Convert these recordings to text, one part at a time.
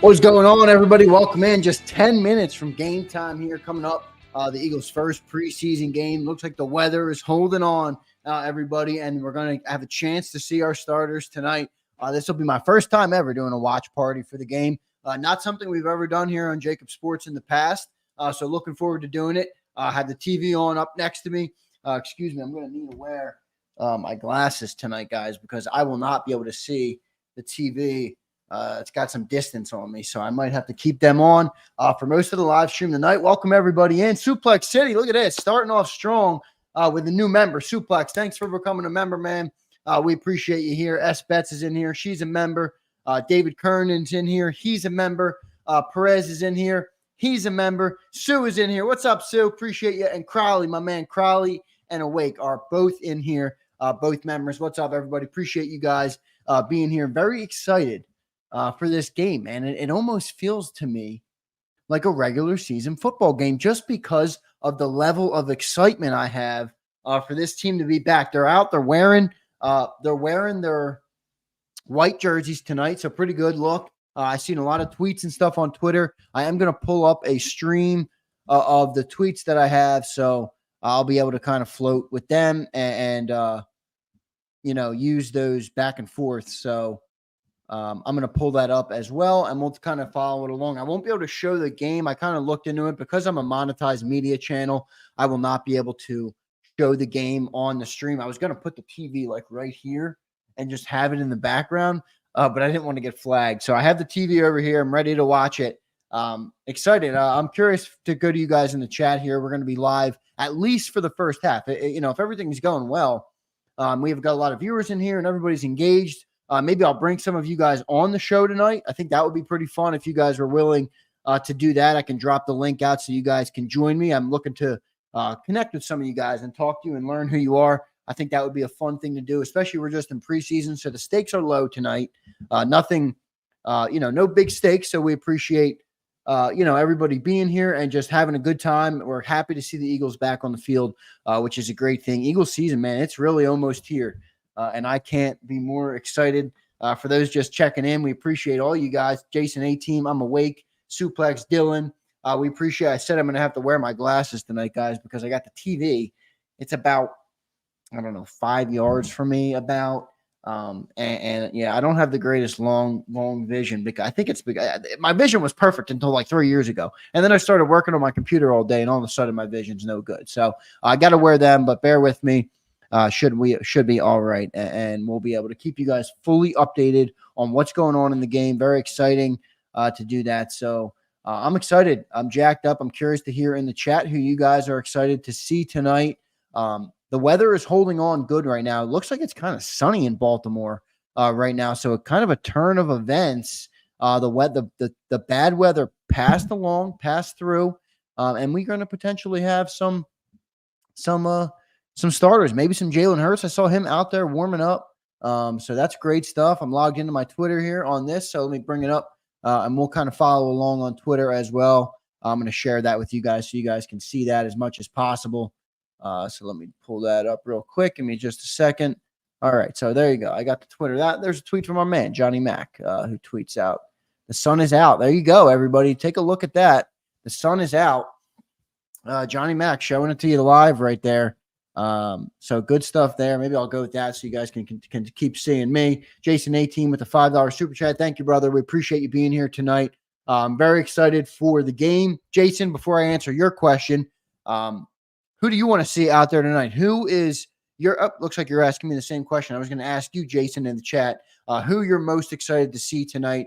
What's going on, everybody? Welcome in. Just 10 minutes from game time here coming up. The Eagles' first preseason game. Looks like the weather is holding on, everybody, and we're going to have a chance to see our starters tonight. This will be my first time ever doing a watch party for the game. Not something we've ever done here on JAKIB Sports in the past, so looking forward to doing it. I have the TV on up next to me. Excuse me, I'm going to need to wear my glasses tonight, guys, because I will not be able to see the TV. It's got some distance on me, so I might have to keep them on for most of the live stream tonight. Welcome everybody in. Suplex City, look at this, starting off strong with a new member. Suplex, thanks for becoming a member, man. We appreciate you here. S. Betts is in here. She's a member. David Kernan's in here. He's a member. Perez is in here. He's a member. Sue is in here. What's up, Sue? Appreciate you. And Crowley, my man Crowley and Awake are both in here, both members. What's up, everybody? Appreciate you guys being here. Very excited for this game, man. It almost feels to me like a regular season football game just because of the level of excitement I have for this team to be back. They're out. They're wearing their white jerseys tonight, so pretty good look. I've seen a lot of tweets and stuff on Twitter. I am going to pull up a stream of the tweets that I have, so I'll be able to kind of float with them and use those back and forth. So I'm going to pull that up as well, and we'll kind of follow it along. I won't be able to show the game. I kind of looked into it. Because I'm a monetized media channel, I will not be able to show the game on the stream. I was going to put the TV like right here and just have it in the background, but I didn't want to get flagged. So I have the TV over here. I'm ready to watch it. Excited. I'm curious to go to you guys in the chat here. We're going to be live at least for the first half. If everything's going well, we've got a lot of viewers in here and everybody's engaged. Maybe I'll bring some of you guys on the show tonight. I think that would be pretty fun if you guys were willing to do that. I can drop the link out so you guys can join me. I'm looking to connect with some of you guys and talk to you and learn who you are. I think that would be a fun thing to do, especially we're just in preseason, so the stakes are low tonight. Nothing, no big stakes, so we appreciate, everybody being here and just having a good time. We're happy to see the Eagles back on the field, which is a great thing. Eagles season, man, it's really almost here. And I can't be more excited. For those just checking in, we appreciate all you guys. Jason A-Team, I'm Awake. Suplex, Dylan. We appreciate I said I'm going to have to wear my glasses tonight, guys, because I got the TV. It's about, 5 yards from me about. Yeah, I don't have the greatest long vision because I think it's my vision was perfect until like 3 years ago. And then I started working on my computer all day and all of a sudden my vision's no good. So I got to wear them, but bear with me. Should be all right, and we'll be able to keep you guys fully updated on what's going on in the game. Very exciting to do that. So I'm excited. I'm jacked up. I'm curious to hear in the chat who you guys are excited to see tonight. The weather is holding on good right now. It looks like it's kind of sunny in Baltimore right now. So kind of a turn of events. The bad weather passed through, and we're going to potentially have some starters, maybe some Jalen Hurts. I saw him out there warming up. So that's great stuff. I'm logged into my Twitter here on this. So let me bring it up and we'll kind of follow along on Twitter as well. I'm going to share that with you guys so you guys can see that as much as possible. So let me pull that up real quick. Give me just a second. All right. So there you go. I got the Twitter. There's a tweet from our man, Johnny Mack, who tweets out, "The sun is out." There you go, everybody. Take a look at that. The sun is out. Johnny Mack showing it to you live right there. So good stuff there. Maybe I'll go with that so you guys can keep seeing me. Jason A-Team with the $5 super chat. Thank you, brother. We appreciate you being here tonight. I'm very excited for the game. Jason, before I answer your question, who do you want to see out there tonight? Who is looks like you're asking me the same question. I was going to ask you, Jason, in the chat, who you're most excited to see tonight.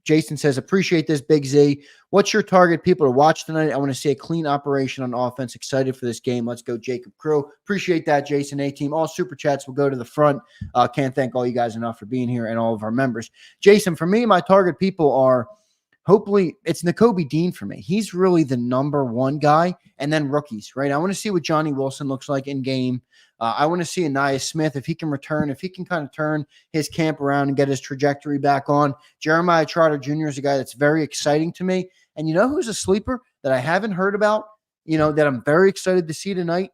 Jason says, appreciate this, Big Z. What's your target people to watch tonight? I want to see a clean operation on offense. Excited for this game. Let's go, JAKIB Crew. Appreciate that, Jason A-Team. All super chats will go to the front. Can't thank all you guys enough for being here and all of our members. Jason, for me, my target people are hopefully it's Nakobe Dean for me. He's really the number one guy, and then rookies, right? I want to see what Johnny Wilson looks like in game. I want to see Aniyah Smith, if he can return, if he can kind of turn his camp around and get his trajectory back on. Jeremiah Trotter Jr. is a guy that's very exciting to me. And you know who's a sleeper that I haven't heard about, that I'm very excited to see tonight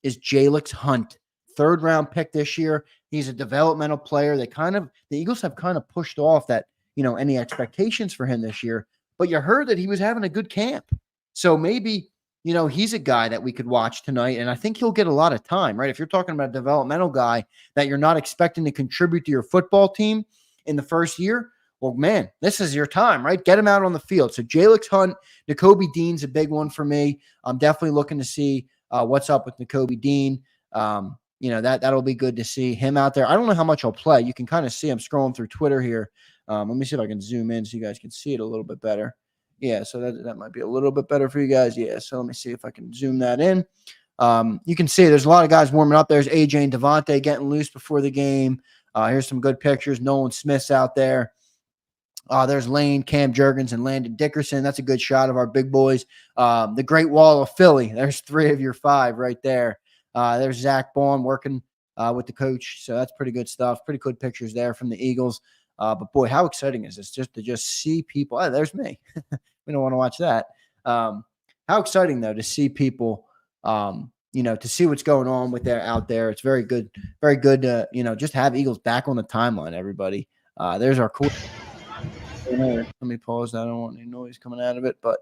is Jalix Hunt. 3rd-round pick this year. He's a developmental player. The Eagles have kind of pushed off that any expectations for him this year, but you heard that he was having a good camp. So maybe, he's a guy that we could watch tonight, and I think he'll get a lot of time, right? If you're talking about a developmental guy that you're not expecting to contribute to your football team in the first year, well, man, this is your time, right? Get him out on the field. So Jalix Hunt, Nakobe Dean's a big one for me. I'm definitely looking to see what's up with Nakobe Dean. That'll be good to see him out there. I don't know how much he'll play. You can kind of see I'm scrolling through Twitter here. Let me see if I can zoom in so you guys can see it a little bit better. Yeah, so that might be a little bit better for you guys. Yeah, so let me see if I can zoom that in. You can see there's a lot of guys warming up. There's AJ and Devontae getting loose before the game. Here's some good pictures. Nolan Smith's out there. There's Lane, Cam Jurgens, and Landon Dickerson. That's a good shot of our big boys. The Great Wall of Philly. There's 3 of your 5 right there. There's Zach Baum working with the coach. So that's pretty good stuff. Pretty good pictures there from the Eagles. But boy, how exciting is this just to see people? Oh, there's me. We don't want to watch that. How exciting though to see people, to see what's going on with them out there. It's very good to, just have Eagles back on the timeline, everybody. There's our cool. Let me pause that. I don't want any noise coming out of it, but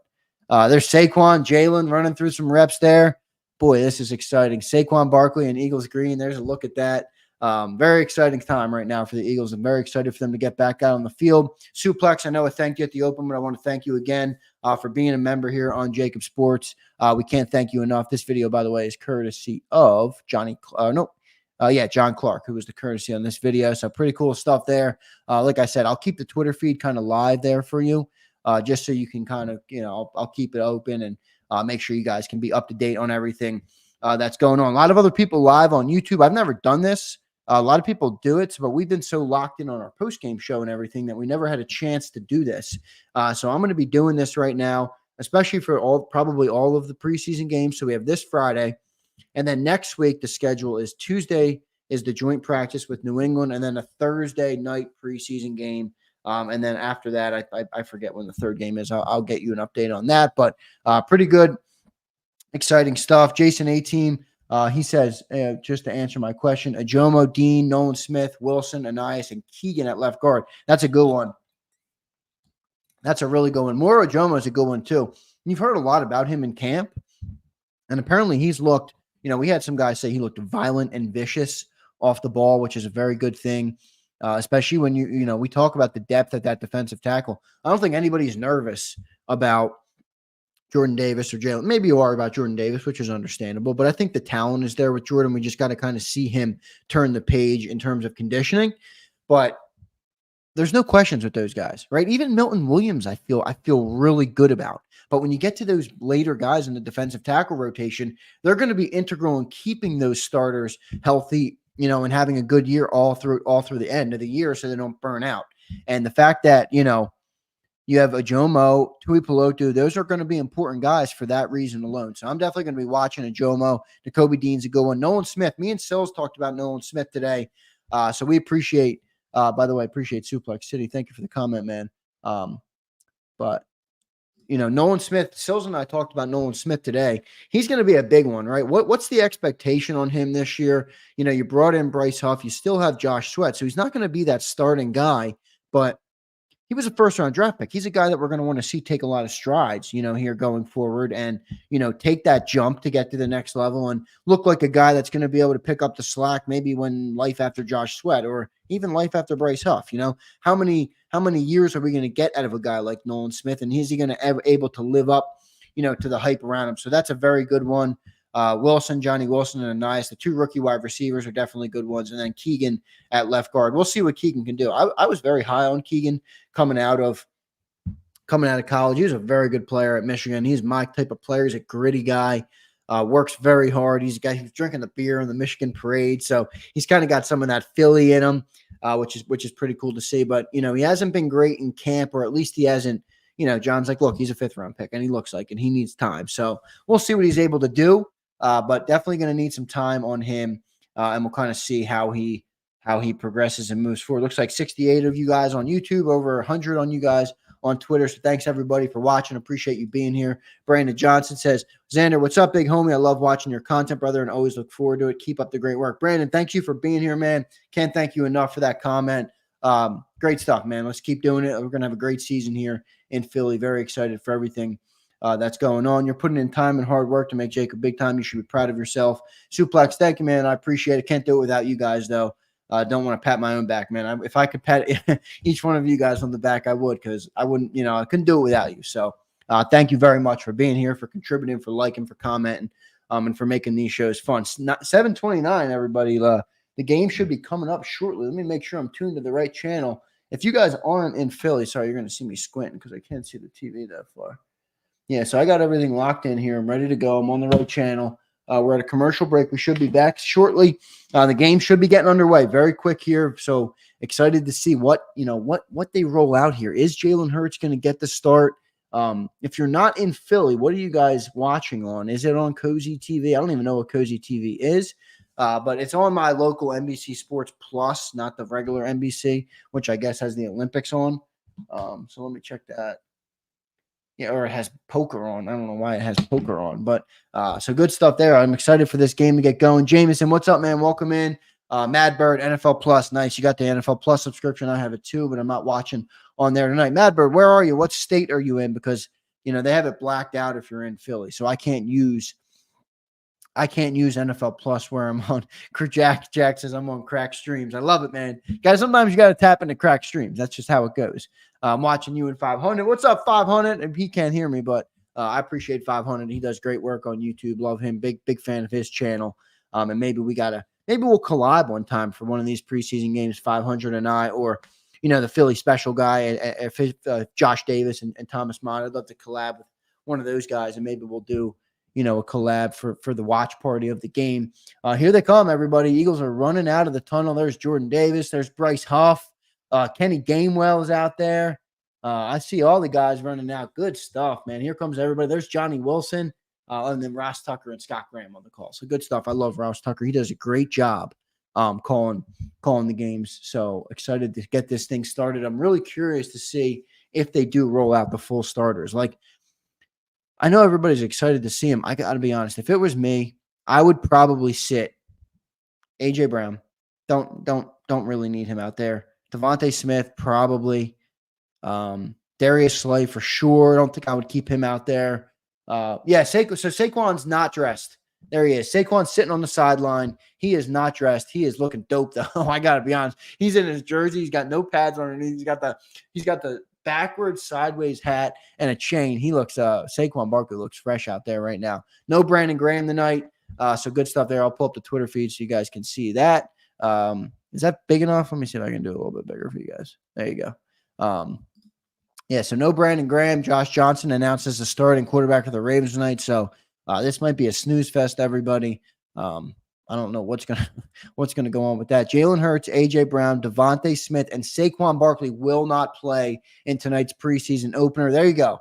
there's Saquon, Jalen running through some reps there. Boy, this is exciting. Saquon Barkley and Eagles green. There's a look at that. Very exciting time right now for the Eagles. I'm very excited for them to get back out on the field. Suplex, I know I thanked you at the open, but I want to thank you again for being a member here on JAKIB Sports. We can't thank you enough. This video, by the way, is courtesy of John Clark, who was the courtesy on this video. So pretty cool stuff there. Like I said, I'll keep the Twitter feed kind of live there for you, just so you can kind of, I'll keep it open and make sure you guys can be up to date on everything that's going on. A lot of other people live on YouTube. I've never done this. A lot of people do it, but we've been so locked in on our post-game show and everything that we never had a chance to do this. So I'm going to be doing this right now, especially for probably all of the preseason games. So we have this Friday, and then next week the schedule is Tuesday is the joint practice with New England, and then a Thursday night preseason game. And then after that, I forget when the third game is. I'll get you an update on that, but pretty good, exciting stuff. Jason A-Team. He says, just to answer my question, Ajomo, Dean, Nolan Smith, Wilson, Anias, and Keegan at left guard. That's a good one. That's a really good one. Moro Ajomo is a good one, too. You've heard a lot about him in camp, and apparently he's looked, we had some guys say he looked violent and vicious off the ball, which is a very good thing, especially when we talk about the depth at that defensive tackle. I don't think anybody's nervous about Jordan Davis or Jalen. Maybe you are about Jordan Davis, which is understandable, but I think the talent is there with Jordan. We just got to kind of see him turn the page in terms of conditioning, but there's no questions with those guys, right? Even Milton Williams, I feel really good about. But when you get to those later guys in the defensive tackle rotation, they're going to be integral in keeping those starters healthy, and having a good year all through the end of the year so they don't burn out. And the fact that, you have Ajomo, Tui Pelotu. Those are going to be important guys for that reason alone. So I'm definitely going to be watching Ajomo. Nakobe Dean's a good one. Nolan Smith. Me and Sills talked about Nolan Smith today. So we appreciate, by the way, appreciate Suplex City. Thank you for the comment, man. But Nolan Smith, Sills and I talked about Nolan Smith today. He's going to be a big one, right? What's the expectation on him this year? You brought in Bryce Huff. You still have Josh Sweat. So he's not going to be that starting guy, but he was a first-round draft pick. He's a guy that we're going to want to see take a lot of strides, here going forward and, take that jump to get to the next level and look like a guy that's going to be able to pick up the slack maybe when life after Josh Sweat or even life after Bryce Huff. How many years are we going to get out of a guy like Nolan Smith, and is he going to ever able to live up, to the hype around him? So that's a very good one. Wilson, Johnny Wilson, and Anias, the 2 rookie wide receivers are definitely good ones. And then Keegan at left guard. We'll see what Keegan can do. I was very high on Keegan coming out of college. He was a very good player at Michigan. He's my type of player. He's a gritty guy, works very hard. He's a guy who's drinking the beer in the Michigan parade. So he's kind of got some of that Philly in him, which is pretty cool to see. But, he hasn't been great in camp, or at least he hasn't, John's like, look, he's a 5th-round pick, and he looks like, and he needs time. So we'll see what he's able to do. But definitely going to need some time on him, and we'll kind of see how he progresses and moves forward. Looks like 68 of you guys on YouTube, over 100 on you guys on Twitter. So thanks everybody for watching. Appreciate you being here. Brandon Johnson says, Zander, what's up, big homie? I love watching your content, brother, and always look forward to it. Keep up the great work. Brandon, thank you for being here, man. Can't thank you enough for that comment. great stuff, man. Let's keep doing it. We're going to have a great season here in Philly. Very excited for everything that's going on. You're putting in time and hard work to make JAKIB big time. You should be proud of yourself. Suplex, thank you, man. I appreciate it. Can't do it without you guys, though. Don't want to pat my own back, man. If I could pat each one of you guys on the back, I would, because I wouldn't, I couldn't do it without you. So thank you very much for being here, for contributing, for liking, for commenting, and for making these shows fun. 7:29, everybody. The game should be coming up shortly. Let me make sure I'm tuned to the right channel. If you guys aren't in Philly, sorry, you're going to see me squinting because I can't see the TV that far. Yeah, so I got everything locked in here. I'm ready to go. I'm on the right channel. We're at a commercial break. We should be back shortly. The game should be getting underway very quick here. So excited to see what they roll out here. Is Jalen Hurts going to get the start? If you're not in Philly, what are you guys watching on? Is it on Cozy TV? I don't even know what Cozy TV is. But it's on my local NBC Sports Plus, not the regular NBC, which I guess has the Olympics on. So let me check that. Yeah, or it has poker on. I don't know why it has poker on, but so good stuff there. I'm excited for this game to get going. Jameson, what's up, man? Welcome in. Mad Bird, NFL Plus. Nice. You got the NFL Plus subscription. I have it too, but I'm not watching on there tonight. Mad Bird, where are you? What state are you in? Because, they have it blacked out if you're in Philly. So I can't use NFL Plus where I'm on. Jack says I'm on crack streams. I love it, man. Guys, sometimes you got to tap into crack streams. That's just how it goes. I'm watching you in 500. What's up, 500? And he can't hear me, but I appreciate 500. He does great work on YouTube. Love him. Big fan of his channel. And maybe we'll collab one time for one of these preseason games, 500 and I, or the Philly special guy, Josh Davis and Thomas Mott. I'd love to collab with one of those guys, and maybe we'll do a collab for the watch party of the game. Here they come, everybody. Eagles are running out of the tunnel. There's Jordan Davis. There's Bryce Huff. Kenny Gainwell is out there. I see all the guys running out. Good stuff, man. Here comes everybody. There's Johnny Wilson, and then Ross Tucker and Scott Graham on the call. So good stuff. I love Ross Tucker. He does a great job calling the games. So excited to get this thing started. I'm really curious to see if they do roll out the full starters. Like, I know everybody's excited to see him. I got to be honest. If it was me, I would probably sit AJ Brown. Don't really need him out there. Devontae Smith, probably. Darius Slay for sure. I don't think I would keep him out there. Saquon's not dressed. There he is. Saquon's sitting on the sideline. He is not dressed. He is looking dope, though. I got to be honest. He's in his jersey. He's got no pads underneath. He's got the backwards sideways hat and a chain. He looks Saquon Barkley looks fresh out there right now. No Brandon Graham tonight. So good stuff there. I'll pull up the Twitter feed so you guys can see that. Is that big enough? Let me see if I can do it a little bit bigger for you guys. There you go. So no Brandon Graham. Josh Johnson announced as the starting quarterback of the Ravens tonight. So this might be a snooze fest, everybody. I don't know what's gonna go on with that. Jalen Hurts, AJ Brown, Devontae Smith, and Saquon Barkley will not play in tonight's preseason opener. There you go.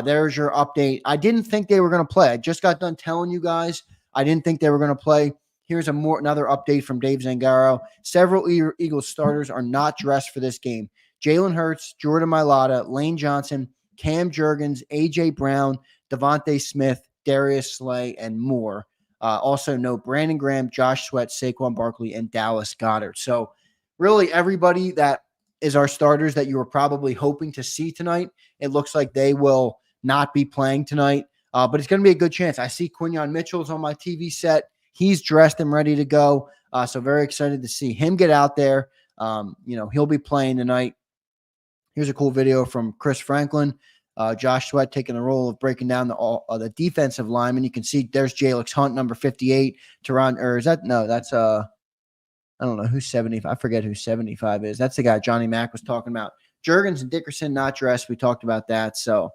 There's your update. I didn't think they were gonna play. I just got done telling you guys I didn't think they were gonna play. Here's another update from Dave Zangaro. Several Eagles starters are not dressed for this game. Jalen Hurts, Jordan Mailata, Lane Johnson, Cam Jurgens, AJ Brown, Devontae Smith, Darius Slay, and more. Also, no Brandon Graham, Josh Sweat, Saquon Barkley, and Dallas Goedert. So, really, everybody that is our starters that you were probably hoping to see tonight, it looks like they will not be playing tonight. But it's going to be a good chance. I see Quinyon Mitchell's on my TV set. He's dressed and ready to go. So, very excited to see him get out there. He'll be playing tonight. Here's a cool video from Chris Franklin. Josh Sweat taking the role of breaking down the defensive lineman. You can see there's Jalix Hunt, number 58. That's I don't know who's 75. I forget who 75 is. That's the guy Johnny Mack was talking about. Jurgens and Dickerson not dressed. We talked about that. So,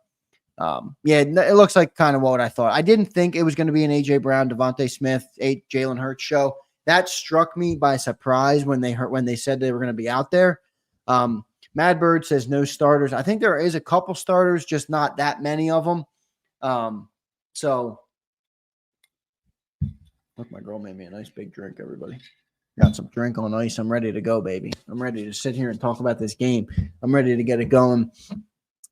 it looks like kind of what I thought. I didn't think it was going to be an AJ Brown, Devontae Smith, Jalen Hurts show. That struck me by surprise when they said they were going to be out there. Mad Bird says no starters. I think there is a couple starters, just not that many of them. So, look, my girl made me a nice big drink, everybody. Got some drink on ice. I'm ready to go, baby. I'm ready to sit here and talk about this game. I'm ready to get it going.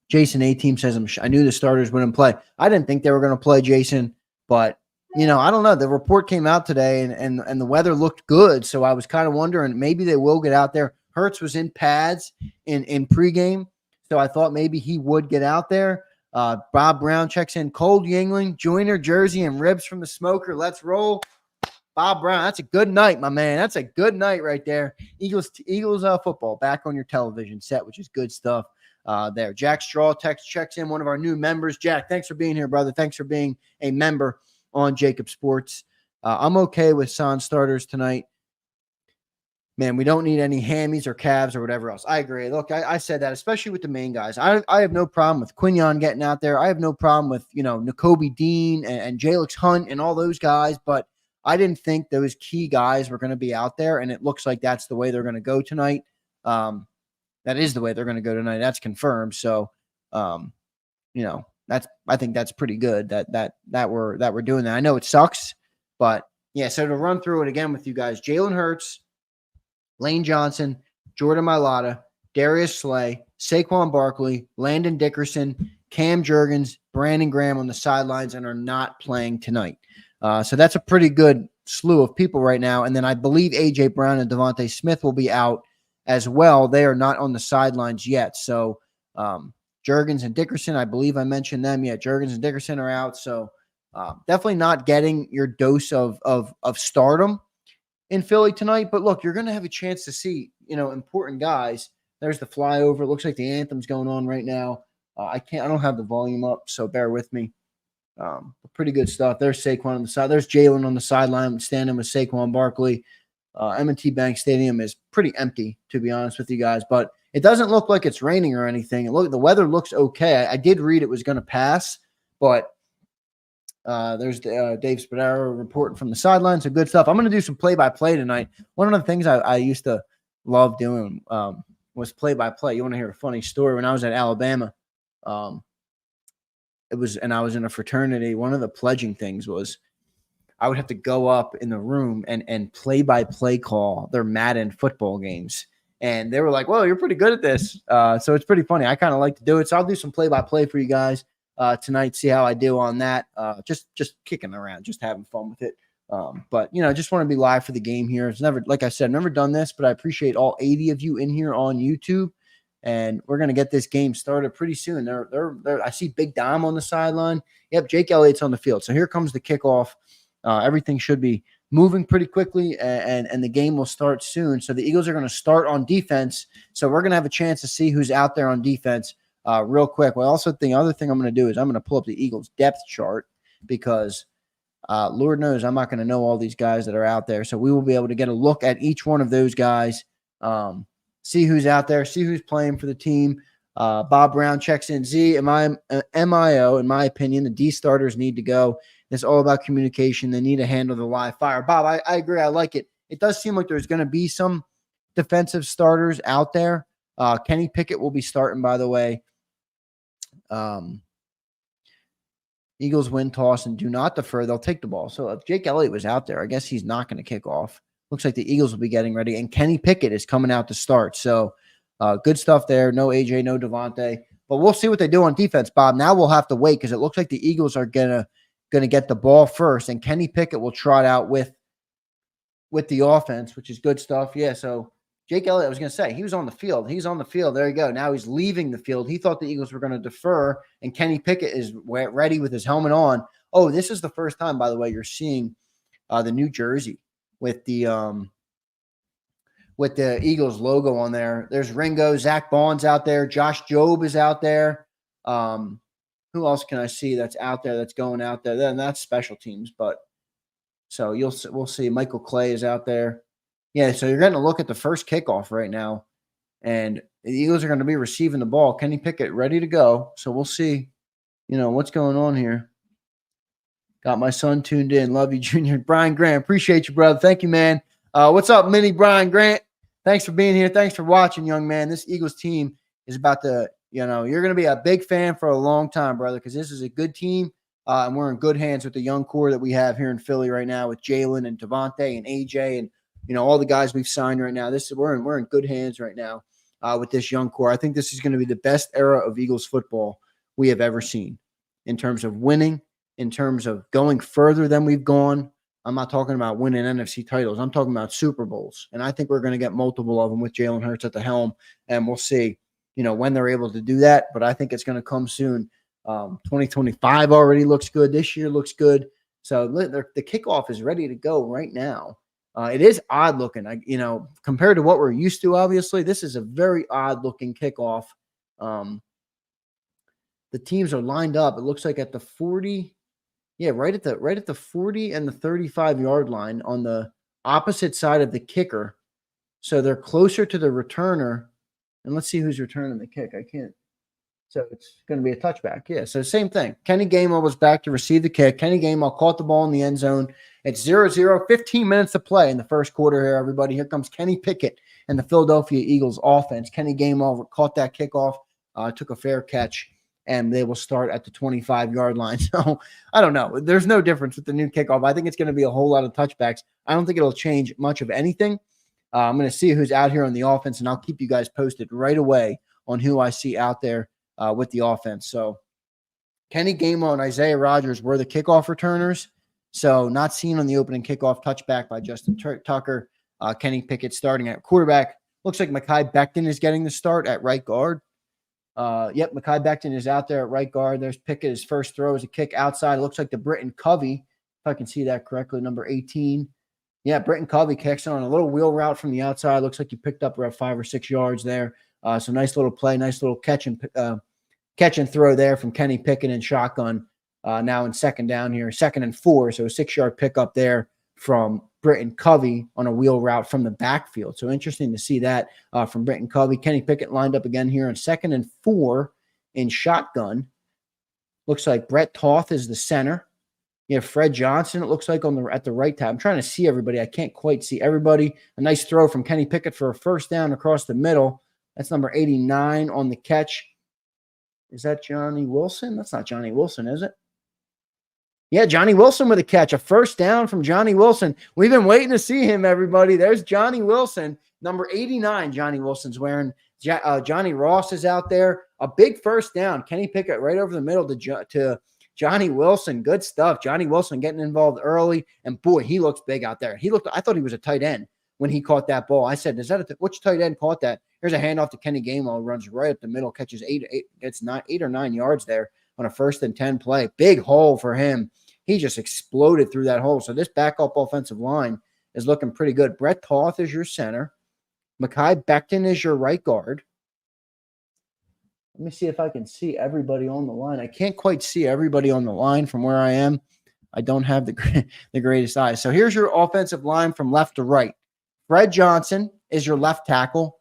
Jason A-Team says, I knew the starters wouldn't play. I didn't think they were going to play, Jason, but, I don't know. The report came out today, and the weather looked good, so I was kind of wondering maybe they will get out there. Hurts was in pads in pregame, so I thought maybe he would get out there. Bob Brown checks in. Cold Yingling, Joyner jersey, and ribs from the smoker. Let's roll. Bob Brown, that's a good night, my man. That's a good night right there. Eagles football back on your television set, which is good stuff there. Jack Straw checks in, one of our new members. Jack, thanks for being here, brother. Thanks for being a member on JAKIB Sports. I'm okay with San starters tonight. Man, we don't need any hammies or calves or whatever else. I agree. Look, I said that, especially with the main guys. I have no problem with Quinion getting out there. I have no problem with, Nakobe Dean and Jalix Hunt and all those guys, but I didn't think those key guys were going to be out there, and it looks like that's the way they're going to go tonight. That is the way they're going to go tonight. That's confirmed. So, I think that's pretty good that we're doing that. I know it sucks, but yeah. So to run through it again with you guys: Jalen Hurts, Lane Johnson, Jordan Mailata, Darius Slay, Saquon Barkley, Landon Dickerson, Cam Jurgens, Brandon Graham on the sidelines and are not playing tonight. So that's a pretty good slew of people right now. And then I believe A.J. Brown and Devontae Smith will be out as well. They are not on the sidelines yet. So Jurgens and Dickerson, I believe I mentioned them. Yeah, Jurgens and Dickerson are out. So definitely not getting your dose of stardom in Philly tonight. But look, you're going to have a chance to see, important guys. There's the flyover. It looks like the anthem's going on right now. I don't have the volume up, so bear with me. Pretty good stuff. There's Saquon on the side. There's Jalen on the sideline standing with Saquon Barkley. M&T Bank Stadium is pretty empty, to be honest with you guys, but it doesn't look like it's raining or anything. The weather looks okay. I did read it was going to pass, but there's Dave Spadaro reporting from the sideline. So good stuff. I'm going to do some play-by-play tonight. One of the things I used to love doing was play-by-play. You want to hear a funny story? When I was at Alabama, I was in a fraternity. One of the pledging things was I would have to go up in the room and play-by-play call their Madden football games. And they were like, well, you're pretty good at this. So it's pretty funny. I kind of like to do it. So I'll do some play-by-play for you guys tonight, see how I do on that. Just kicking around, just having fun with it. But, just want to be live for the game here. It's never, like I said, never done this, but I appreciate all 80 of you in here on YouTube. And we're going to get this game started pretty soon. I see Big Dom on the sideline. Yep, Jake Elliott's on the field. So here comes the kickoff. Everything should be moving pretty quickly, and the game will start soon. So the Eagles are going to start on defense. So we're going to have a chance to see who's out there on defense real quick. Well, also the other thing I'm going to do is I'm going to pull up the Eagles depth chart because Lord knows I'm not going to know all these guys that are out there. So we will be able to get a look at each one of those guys, see who's out there, see who's playing for the team. Bob Brown checks in. MIO, in my opinion, the D starters need to go. It's all about communication. They need to handle the live fire. Bob, I agree. I like it. It does seem like there's going to be some defensive starters out there. Kenny Pickett will be starting, by the way. Eagles win toss and do not defer. They'll take the ball. So if Jake Elliott was out there, I guess he's not going to kick off. Looks like the Eagles will be getting ready. And Kenny Pickett is coming out to start. So good stuff there. No AJ, no Devontae. But we'll see what they do on defense, Bob. Now we'll have to wait because it looks like the Eagles are going to get the ball first, and Kenny Pickett will trot out with the offense, which is good stuff. Yeah, so Jake Elliott, I was going to say, he was on the field. He's on the field. There you go. Now he's leaving the field. He thought the Eagles were going to defer, and Kenny Pickett is ready with his helmet on. Oh, this is the first time, by the way, you're seeing the new jersey with the Eagles logo on there. There's Ringo, Zach Bond's out there. Josh Jobe is out there. Who else can I see that's out there that's going out there? Then that's special teams, but so we'll see. Michael Clay is out there. Yeah, so you're getting a look at the first kickoff right now, and the Eagles are going to be receiving the ball. Kenny Pickett ready to go. So we'll see, what's going on here. Got my son tuned in. Love you, Junior. Brian Grant, appreciate you, brother. Thank you, man. What's up, mini Brian Grant? Thanks for being here. Thanks for watching, young man. This Eagles team is about to. You're going to be a big fan for a long time, brother, because this is a good team, and we're in good hands with the young core that we have here in Philly right now with Jalen and Devontae and AJ and all the guys we've signed right now. We're in good hands right now with this young core. I think this is going to be the best era of Eagles football we have ever seen in terms of winning, in terms of going further than we've gone. I'm not talking about winning NFC titles. I'm talking about Super Bowls. And I think we're going to get multiple of them with Jalen Hurts at the helm. And we'll see, when they're able to do that. But I think it's going to come soon. 2025 already looks good. This year looks good. So the kickoff is ready to go right now. It is odd looking, compared to what we're used to. Obviously, this is a very odd looking kickoff. The teams are lined up. It looks like at the 40. Yeah, right at the 40 and the 35-yard line on the opposite side of the kicker. So they're closer to the returner. And let's see who's returning the kick. I can't. So it's going to be a touchback. Yeah, so same thing. Kenny Gainwell was back to receive the kick. Kenny Gainwell caught the ball in the end zone. It's 0-0, 15 minutes to play in the first quarter here, everybody. Here comes Kenny Pickett and the Philadelphia Eagles offense. Kenny Gainwell caught that kickoff, took a fair catch, and they will start at the 25-yard line. So I don't know. There's no difference with the new kickoff. I think it's going to be a whole lot of touchbacks. I don't think it'll change much of anything. I'm going to see who's out here on the offense, and I'll keep you guys posted right away on who I see out there with the offense. So Kenny Gainwell and Isaiah Rodgers were the kickoff returners. So not seen on the opening kickoff, touchback by Justin Tucker. Kenny Pickett starting at quarterback. Looks like Mekhi Becton is getting the start at right guard. Yep, Mekhi Becton is out there at right guard. There's Pickett. His first throw is a kick outside. It looks like the Britton Covey, if I can see that correctly, number 18. Yeah, Britton Covey kicks on a little wheel route from the outside. Looks like he picked up around 5 or 6 yards there. So nice little play, nice little catch and throw there from Kenny Pickett in shotgun. Now in second down here, 2nd and 4. So a 6-yard pickup there from Britton Covey on a wheel route from the backfield. So interesting to see that from Britton Covey. Kenny Pickett lined up again here on 2nd and 4 in shotgun. Looks like Brett Toth is the center. You have Fred Johnson, it looks like, at the right tab. I'm trying to see everybody. I can't quite see everybody. A nice throw from Kenny Pickett for a first down across the middle. That's number 89 on the catch. Is that Johnny Wilson? That's not Johnny Wilson, is it? Yeah, Johnny Wilson with a catch. A first down from Johnny Wilson. We've been waiting to see him, everybody. There's Johnny Wilson. Number 89, Johnny Wilson's wearing. Johnny Ross is out there. A big first down. Kenny Pickett right over the middle to Johnny Wilson. Good stuff. Johnny Wilson getting involved early. And, boy, he looks big out there. I thought he was a tight end when he caught that ball. I said, which tight end caught that? Here's a handoff to Kenny Gainwell, runs right up the middle, catches 8 or 9 yards there on a 1st and 10 play. Big hole for him. He just exploded through that hole. So this backup offensive line is looking pretty good. Brett Toth is your center. Mekhi Becton is your right guard. Let me see if I can see everybody on the line. I can't quite see everybody on the line from where I am. I don't have the greatest eyes. So here's your offensive line from left to right. Fred Johnson is your left tackle.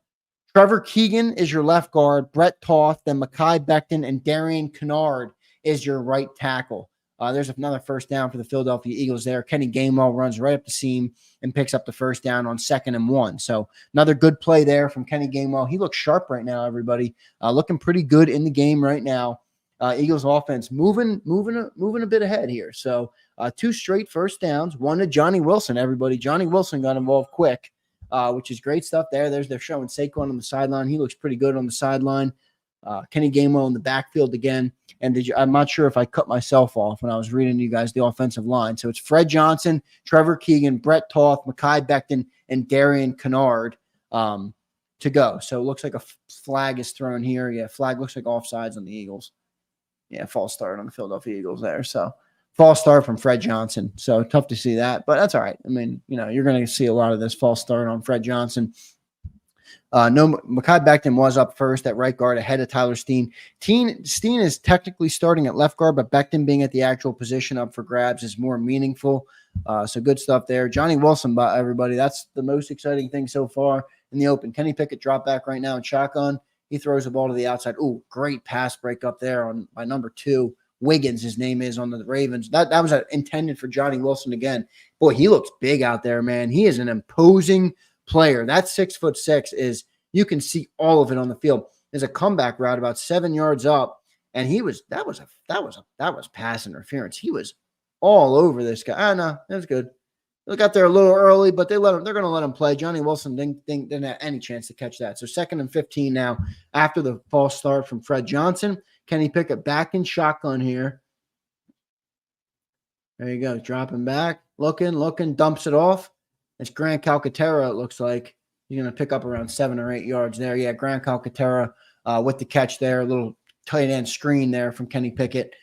Trevor Keegan is your left guard. Brett Toth, then Mekhi Becton, and Darian Kennard is your right tackle. There's another first down for the Philadelphia Eagles there. Kenny Gainwell runs right up the seam and picks up the first down on 2nd and 1. So another good play there from Kenny Gainwell. He looks sharp right now, everybody. Looking pretty good in the game right now. Eagles offense moving a bit ahead here. So 2 straight first downs, 1 to Johnny Wilson, everybody. Johnny Wilson got involved quick, which is great stuff there. They're showing Saquon on the sideline. He looks pretty good on the sideline. Kenny Gainwell in the backfield again. And I'm not sure if I cut myself off when I was reading to you guys the offensive line. So it's Fred Johnson, Trevor Keegan, Brett Toth, Mekhi Becton, and Darian Kennard to go. So it looks like a flag is thrown here. Yeah, flag looks like offsides on the Eagles. Yeah, false start on the Philadelphia Eagles there. So false start from Fred Johnson. So tough to see that, but that's all right. I mean, you're going to see a lot of this false start on Fred Johnson. No, Mekhi Becton was up first at right guard ahead of Tyler Steen. Steen is technically starting at left guard, but Becton being at the actual position up for grabs is more meaningful. So good stuff there. Johnny Wilson, everybody. That's the most exciting thing so far in the open. Kenny Pickett drop back right now in shotgun. He throws the ball to the outside. Ooh, great pass break up there by number 2. Wiggins, his name is, on the Ravens. That was intended for Johnny Wilson again. Boy, he looks big out there, man. He is an imposing player. That 6'6" is, you can see all of it on the field. There's a comeback route about 7 yards up, and that was pass interference. He was all over this guy. No, that was good. They got there a little early, but they're going to let him play. Johnny Wilson didn't have any chance to catch that. So 2nd and 15 now after the false start from Fred Johnson. Kenny Pickett back in shotgun here. There you go. Dropping back, looking, dumps it off. It's Grant Calcaterra, it looks like. You're going to pick up around 7 or 8 yards there. Yeah, Grant Calcaterra with the catch there. A little tight end screen there from Kenny Pickett.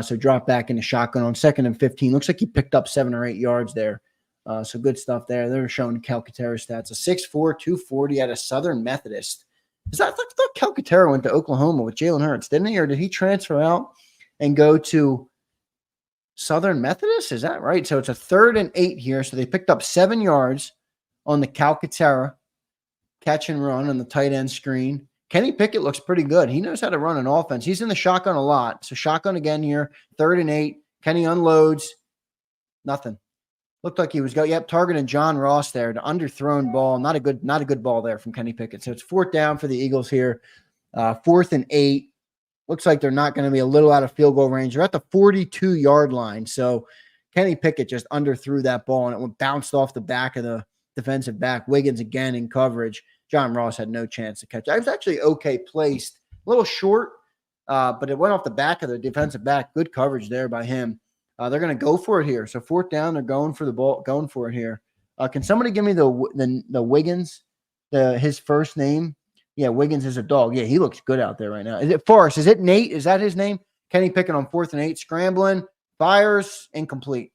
So drop back in the shotgun on 2nd and 15. Looks like he picked up 7 or 8 yards there. So good stuff there. They're showing Calcaterra stats. A 6'4", 240 out of Southern Methodist. I thought Calcaterra went to Oklahoma with Jalen Hurts, didn't he? Or did he transfer out and go to Southern Methodist? Is that right? So it's a 3rd and 8 here. So they picked up 7 yards on the Calcaterra catch and run on the tight end screen. Kenny Pickett looks pretty good. He knows how to run an offense. He's in the shotgun a lot. So shotgun again here, 3rd and 8. Kenny unloads. Nothing. Looked like he was targeting John Ross there. The underthrown ball. Not a good ball there from Kenny Pickett. So it's 4th down for the Eagles here. 4th and 8. Looks like they're not going to be a little out of field goal range. They're at the 42-yard line. So Kenny Pickett just underthrew that ball, and it bounced off the back of the defensive back. Wiggins again in coverage. John Ross had no chance to catch it. I was actually okay placed. A little short, but it went off the back of the defensive back. Good coverage there by him. They're going to go for it here. So 4th down, they're going for the ball, going for it here. Can somebody give me the Wiggins, his first name? Yeah, Wiggins is a dog. Yeah, he looks good out there right now. Is it Forrest? Is it Nate? Is that his name? Kenny Pickett on 4th and 8, scrambling, fires, incomplete.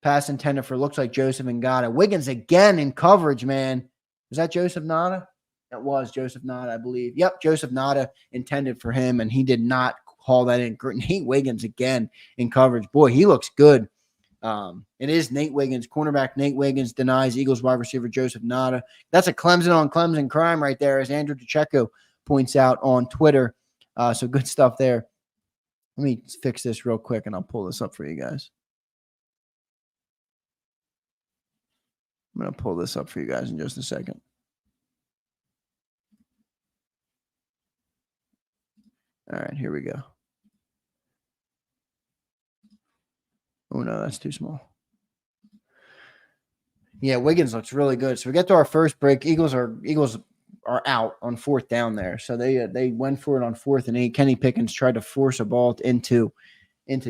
Pass intended for, looks like Joseph Ngata. Wiggins again in coverage, man. Was that Joseph Nada? That was Joseph Nada, I believe. Yep, Joseph Nada intended for him, and he did not haul that in. Nate Wiggins again in coverage. Boy, he looks good. It is Nate Wiggins. Cornerback Nate Wiggins denies Eagles wide receiver Joseph Nada. That's a Clemson on Clemson crime right there, as Andrew DeCecco points out on Twitter. So good stuff there. Let me fix this real quick, and I'll pull this up for you guys. I'm going to pull this up for you guys in just a second. All right, here we go. Oh, no, that's too small. Yeah, Wiggins looks really good. So we get to our first break. Eagles are out on 4th down there. So they went for it on 4th and 8. Kenny Pickens tried to force a ball into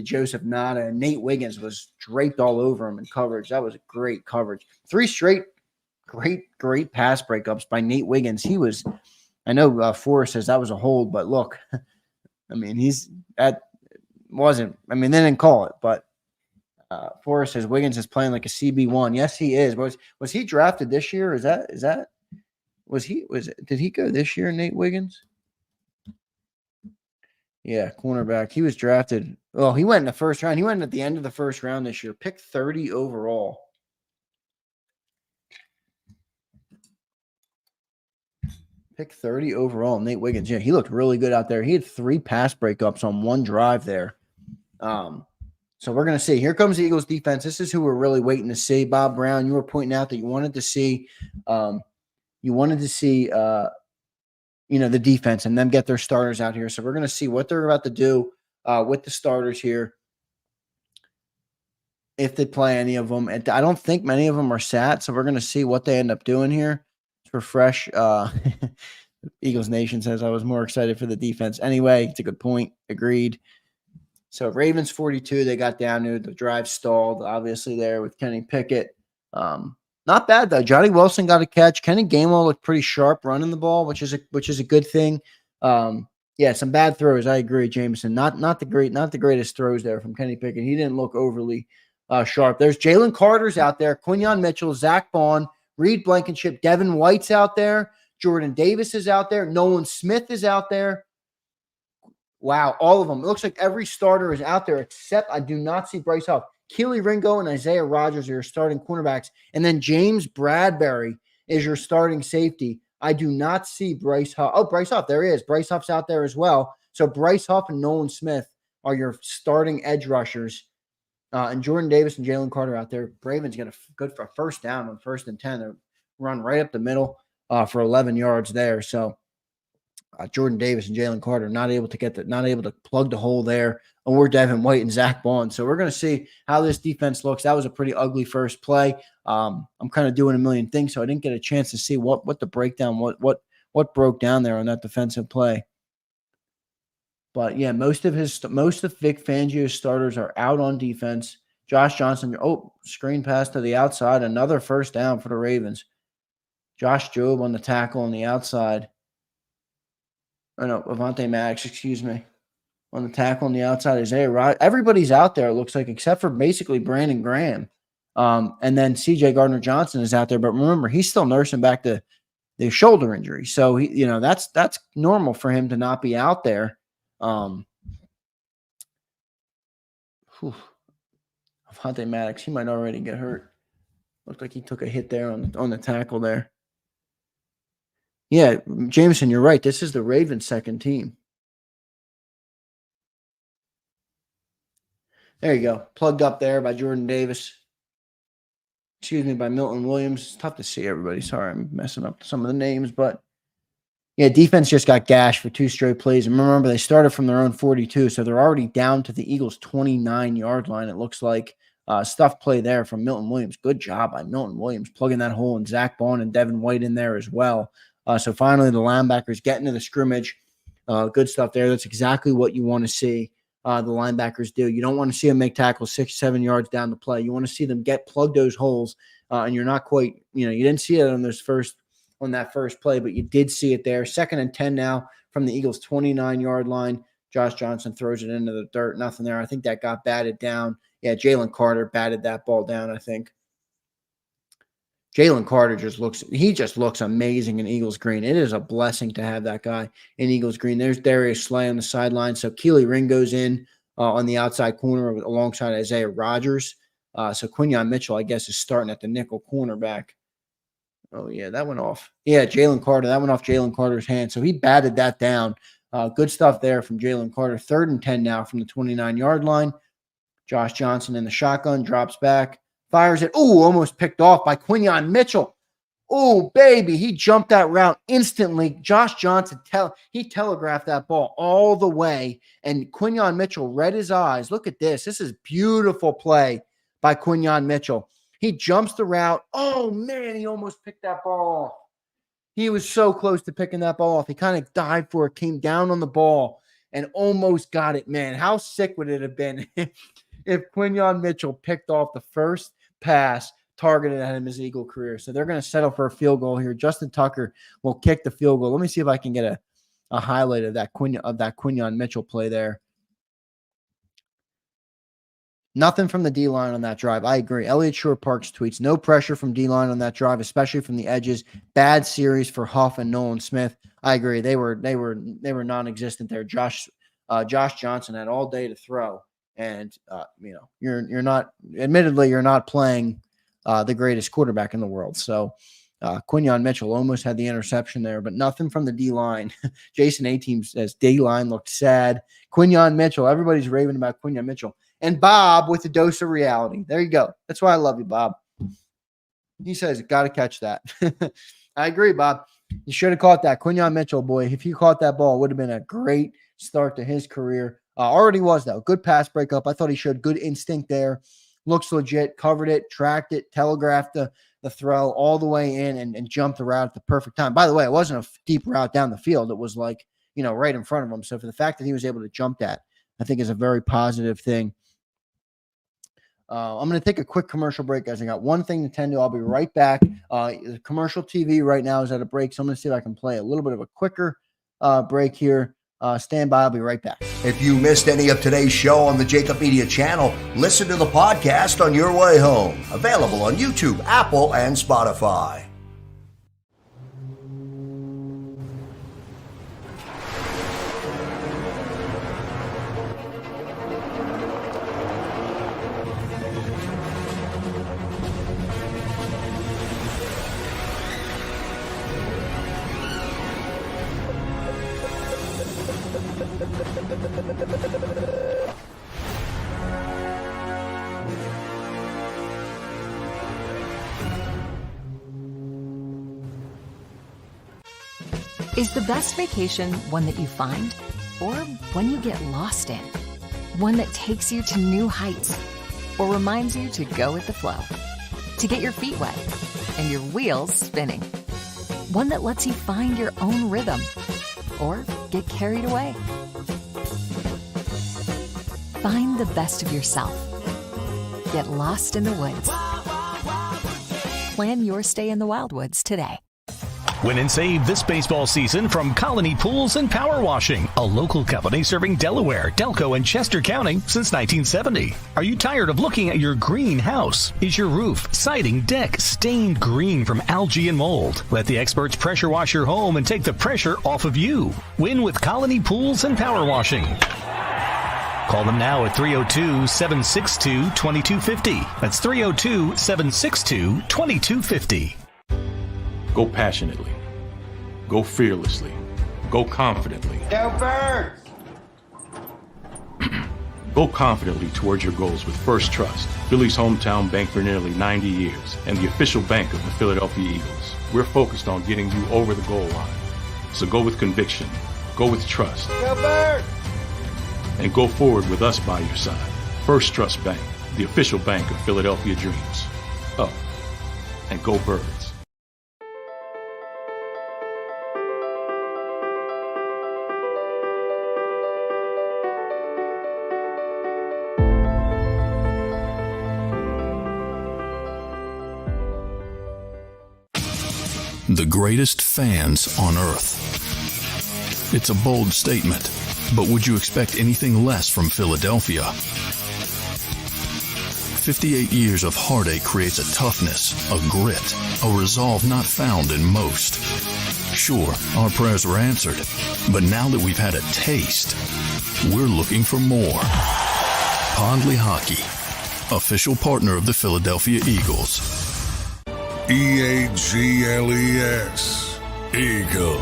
Joseph Nada, and Nate Wiggins was draped all over him in coverage. That was a great coverage. 3 straight great pass breakups by Nate Wiggins. He was, I know Forrest says that was a hold, but look, I mean, they didn't call it, but Forrest says Wiggins is playing like a CB1. Yes, he is. Was he drafted this year? Did he go this year, Nate Wiggins? Yeah, cornerback. He was drafted. Well, he went in the first round. He went at the end of the first round this year. Pick 30 overall. Pick 30 overall, Nate Wiggins. Yeah, he looked really good out there. He had 3 pass breakups on one drive there. So we're going to see. Here comes the Eagles defense. This is who we're really waiting to see. Bob Brown, you were pointing out that you wanted to see the defense and them get their starters out here. So we're going to see what they're about to do with the starters here, if they play any of them. And I don't think many of them are sat, so we're going to see what they end up doing here. Let's refresh. Eagles Nation says I was more excited for the defense. Anyway, it's a good point. Agreed. So Ravens 42, they got down to the drive stalled, obviously, there with Kenny Pickett. Not bad, though. Johnny Wilson got a catch. Kenny Gainwell looked pretty sharp running the ball, which is a good thing. Yeah, some bad throws. I agree, Jameson. Not the greatest throws there from Kenny Pickett. He didn't look overly sharp. There's Jalen Carter's out there, Quinyon Mitchell, Zach Bond, Reed Blankenship, Devin White's out there, Jordan Davis is out there, Nolan Smith is out there. Wow, all of them. It looks like every starter is out there, except I do not see Bryce Huff. Keely Ringo and Isaiah Rodgers are your starting cornerbacks. And then James Bradbury is your starting safety. I do not see Bryce Huff. Oh, Bryce Huff, there he is. Bryce Huff's out there as well. So Bryce Huff and Nolan Smith are your starting edge rushers. And Jordan Davis and Jalen Carter out there. Ravens get a good for a first down on 1st and 10. They run right up the middle for 11 yards there. So Jordan Davis and Jalen Carter not able to plug the hole there, or Devin White and Zach Bond. So we're going to see how this defense looks. That was a pretty ugly first play. I'm kind of doing a million things, so I didn't get a chance to see what the breakdown, what broke down there on that defensive play. But yeah, most of Vic Fangio's starters are out on defense. Josh Johnson. Oh, screen pass to the outside. Another first down for the Ravens. Josh Jobe on the tackle on the outside. Oh, no, Avante Maddox, excuse me. On the tackle on the outside, Isaiah Rod. Everybody's out there, it looks like, except for basically Brandon Graham. And then C.J. Gardner-Johnson is out there. But remember, he's still nursing back the shoulder injury. So, that's normal for him to not be out there. Avante Maddox, he might already get hurt. Looked like he took a hit there on the tackle there. Yeah, Jameson, you're right. This is the Ravens' second team. There you go. Plugged up there by Jordan Davis. Excuse me, by Milton Williams. It's tough to see everybody. Sorry, I'm messing up some of the names. But, yeah, defense just got gashed for 2 straight plays. And remember, they started from their own 42, so they're already down to the Eagles' 29-yard line, it looks like. Stuff play there from Milton Williams. Good job by Milton Williams, plugging that hole, and Zach Bond and Devin White in there as well. So finally, the linebackers get into the scrimmage. Good stuff there. That's exactly what you want to see the linebackers do. You don't want to see them make tackles 6-7 yards down the play. You want to see them plug those holes, and you're not quite, you didn't see it on that first play, but you did see it there. 2nd and 10 now from the Eagles' 29-yard line. Josh Johnson throws it into the dirt. Nothing there. I think that got batted down. Yeah, Jalen Carter batted that ball down, I think. Jalen Carter just looks amazing in Eagles green. It is a blessing to have that guy in Eagles green. There's Darius Slay on the sideline. So Keely Ring goes in on the outside corner alongside Isaiah Rodgers. So Quinyon Mitchell, I guess, is starting at the nickel cornerback. Oh, yeah, that went off. Yeah, Jalen Carter. That went off Jalen Carter's hand. So he batted that down. Good stuff there from Jalen Carter. 3rd and 10 now from the 29-yard line. Josh Johnson in the shotgun, drops back, fires it. Oh, almost picked off by Quinyon Mitchell. Oh, baby, he jumped that route instantly. Josh Johnson, he telegraphed that ball all the way, and Quinyon Mitchell read his eyes. Look at this. This is beautiful play by Quinyon Mitchell. He jumps the route. Oh, man, he almost picked that ball off. He was so close to picking that ball off. He kind of dived for it, came down on the ball, and almost got it. Man, how sick would it have been if Quinyon Mitchell picked off the first pass targeted at him his Eagle career? So they're going to settle for a field goal here. Justin Tucker will kick the field goal. Let me see if I can get a highlight of that Quinyon Mitchell play there. Nothing from the D-line on that drive. I agree. Elliot Shore-Parks tweets, no pressure from D-line on that drive, especially from the edges. Bad series for Huff and Nolan Smith. I agree. They were non-existent there. Josh Johnson had all day to throw. And, you're not playing the greatest quarterback in the world. So Quinyon Mitchell almost had the interception there, but nothing from the D-line. Jason A-Team says D-line looked sad. Quinyon Mitchell, everybody's raving about Quinyon Mitchell. And Bob with a dose of reality. There you go. That's why I love you, Bob. He says, got to catch that. I agree, Bob. You should have caught that. Quinyon Mitchell, boy, if you caught that ball, it would have been a great start to his career. Already was, though. Good pass breakup. I thought he showed good instinct there. Looks legit. Covered it, tracked it, telegraphed the throw all the way in and jumped the route at the perfect time. By the way, it wasn't a deep route down the field. It was like, right in front of him. So for the fact that he was able to jump that, I think is a very positive thing. I'm going to take a quick commercial break, guys. I got one thing to tend to. I'll be right back. The commercial TV right now is at a break, so I'm going to see if I can play a little bit of a quicker break here. Stand by. I'll be right back. If you missed any of today's show on the JAKIB Media channel, listen to the podcast on your way home. Available on YouTube, Apple, and Spotify. Is the best vacation one that you find, or one you get lost in? One that takes you to new heights, or reminds you to go with the flow, to get your feet wet and your wheels spinning? One that lets you find your own rhythm, or get carried away? Find the best of yourself. get lost in the woods. Plan your stay in the Wildwoods today. Win and save this baseball season from Colony Pools and Power Washing, a local company serving Delaware, Delco, and Chester County since 1970. Are you tired of looking at your green house? Is your roof, siding, deck stained green from algae and mold? Let the experts pressure wash your home and take the pressure off of you. Win with Colony Pools and Power Washing. Call them now at 302-762-2250. That's 302-762-2250. Go passionately. Go fearlessly. Go confidently. Go Birds! Go confidently towards your goals with First Trust, Philly's hometown bank for nearly 90 years, and the official bank of the Philadelphia Eagles. We're focused on getting you over the goal line. So go with conviction. Go with trust. Go Birds! And go forward with us by your side. First Trust Bank, the official bank of Philadelphia Dreams. Up. And go Birds. The greatest fans on earth. It's a bold statement, but would you expect anything less from Philadelphia? 58 years of heartache creates a toughness, a grit, a resolve not found in most. Sure, our prayers were answered, but now that we've had a taste, we're looking for more. Pondley Hockey, official partner of the Philadelphia Eagles. EAGLES, Eagles.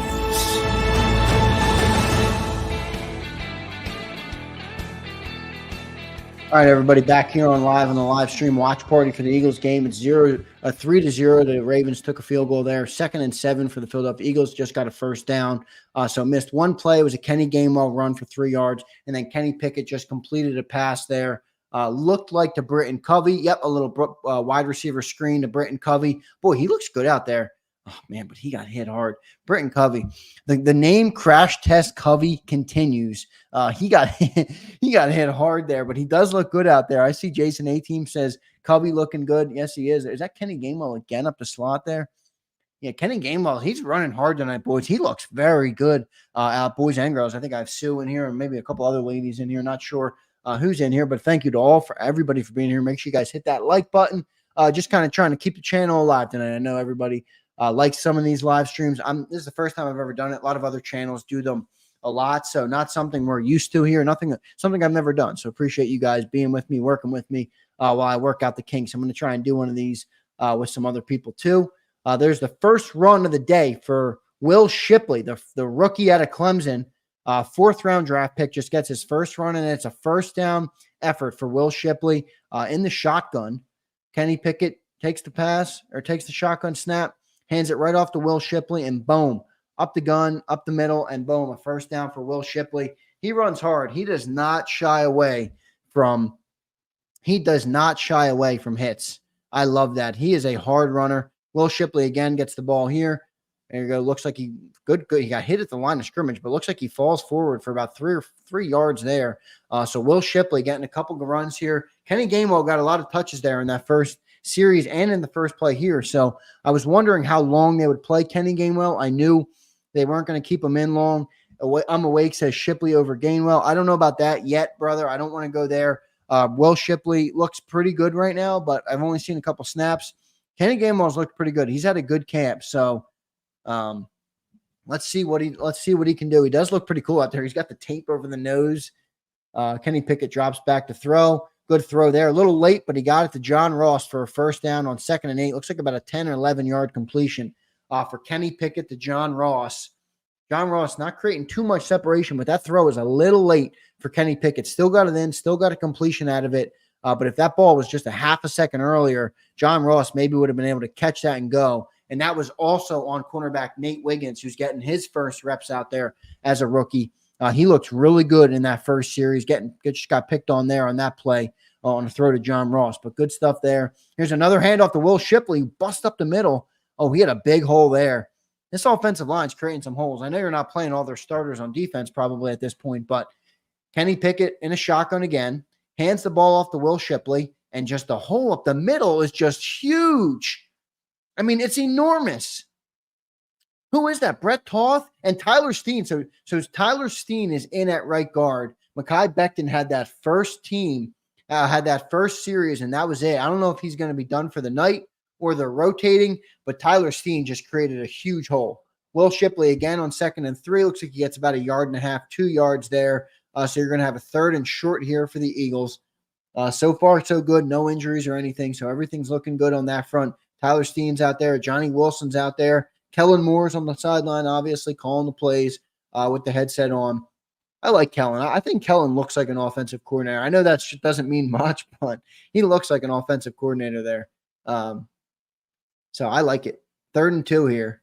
All right, everybody, back here on the live stream watch party for the Eagles game. It's 3-0. The Ravens took a field goal there. 2nd and 7 for the Philadelphia Eagles. Just got a first down. So missed one play. It was a Kenny Gainwell run for 3 yards. And then Kenny Pickett just completed a pass there. Looked like to Britton Covey. Yep, a little wide receiver screen to Britton Covey. Boy, he looks good out there. Oh, man, but he got hit hard. Britton Covey. The name Crash Test Covey continues. He got hit hard there, but he does look good out there. I see Jason A-Team says Covey looking good. Yes, he is. Is that Kenny Gainwell again up the slot there? Yeah, Kenny Gainwell, he's running hard tonight, boys. He looks very good out, boys and girls. I think I have Sue in here and maybe a couple other ladies in here. Not sure who's in here, but thank you to everybody for being here. Make sure you guys hit that like button. Just kind of trying to keep the channel alive tonight. I know everybody likes some of these live streams. This is the first time I've ever done it. A lot of other channels do them a lot, so not something we're used to here. Something I've never done. So appreciate you guys being with me, working with me while I work out the kinks. I'm going to try and do one of these with some other people too. There's the first run of the day for Will Shipley, the rookie out of Clemson. 4th round draft pick, just gets his first run, and it's a first down effort for Will Shipley in the shotgun. Kenny Pickett takes the pass or takes the shotgun snap, hands it right off to Will Shipley, and boom, up the gun, up the middle, and boom, a first down for Will Shipley. He runs hard. He does not shy away from hits. I love that. He is a hard runner. Will Shipley again gets the ball here. There you go. Looks like he good. He got hit at the line of scrimmage, but looks like he falls forward for about 3 yards there. So Will Shipley getting a couple of runs here. Kenny Gainwell got a lot of touches there in that first series and in the first play here. So I was wondering how long they would play Kenny Gainwell. I knew they weren't going to keep him in long. I'm Awake says Shipley over Gainwell. I don't know about that yet, brother. I don't want to go there. Will Shipley looks pretty good right now, but I've only seen a couple snaps. Kenny Gainwell's looked pretty good. He's had a good camp. So let's see what he can do. He does look pretty cool out there. He's got the tape over the nose. Kenny Pickett drops back to throw. Good throw there. A little late, but he got it to John Ross for a first down on 2nd and 8. Looks like about a 10 or 11 yard completion for Kenny Pickett to John Ross. John Ross not creating too much separation, but that throw is a little late for Kenny Pickett. Still got it in, still got a completion out of it. But if that ball was just a half a second earlier, John Ross maybe would have been able to catch that and go. And that was also on cornerback Nate Wiggins, who's getting his first reps out there as a rookie. He looks really good in that first series. Just got picked on there on that play on a throw to John Ross. But good stuff there. Here's another handoff to Will Shipley. Bust up the middle. Oh, he had a big hole there. This offensive line's creating some holes. I know you're not playing all their starters on defense probably at this point, but Kenny Pickett in a shotgun again. Hands the ball off to Will Shipley. And just the hole up the middle is just huge. I mean, it's enormous. Who is that? Brett Toth and Tyler Steen. So Tyler Steen is in at right guard. Mekhi Becton had that first team, had that first series, and that was it. I don't know if he's going to be done for the night or they're rotating, but Tyler Steen just created a huge hole. Will Shipley again on 2nd and 3. Looks like he gets about 1.5 yards, 2 yards there. So you're going to have a 3rd and short here for the Eagles. So far, so good. No injuries or anything. So everything's looking good on that front. Tyler Steen's out there. Johnny Wilson's out there. Kellen Moore's on the sideline, obviously, calling the plays with the headset on. I like Kellen. I think Kellen looks like an offensive coordinator. I know that doesn't mean much, but he looks like an offensive coordinator there. So I like it. 3rd and 2 here.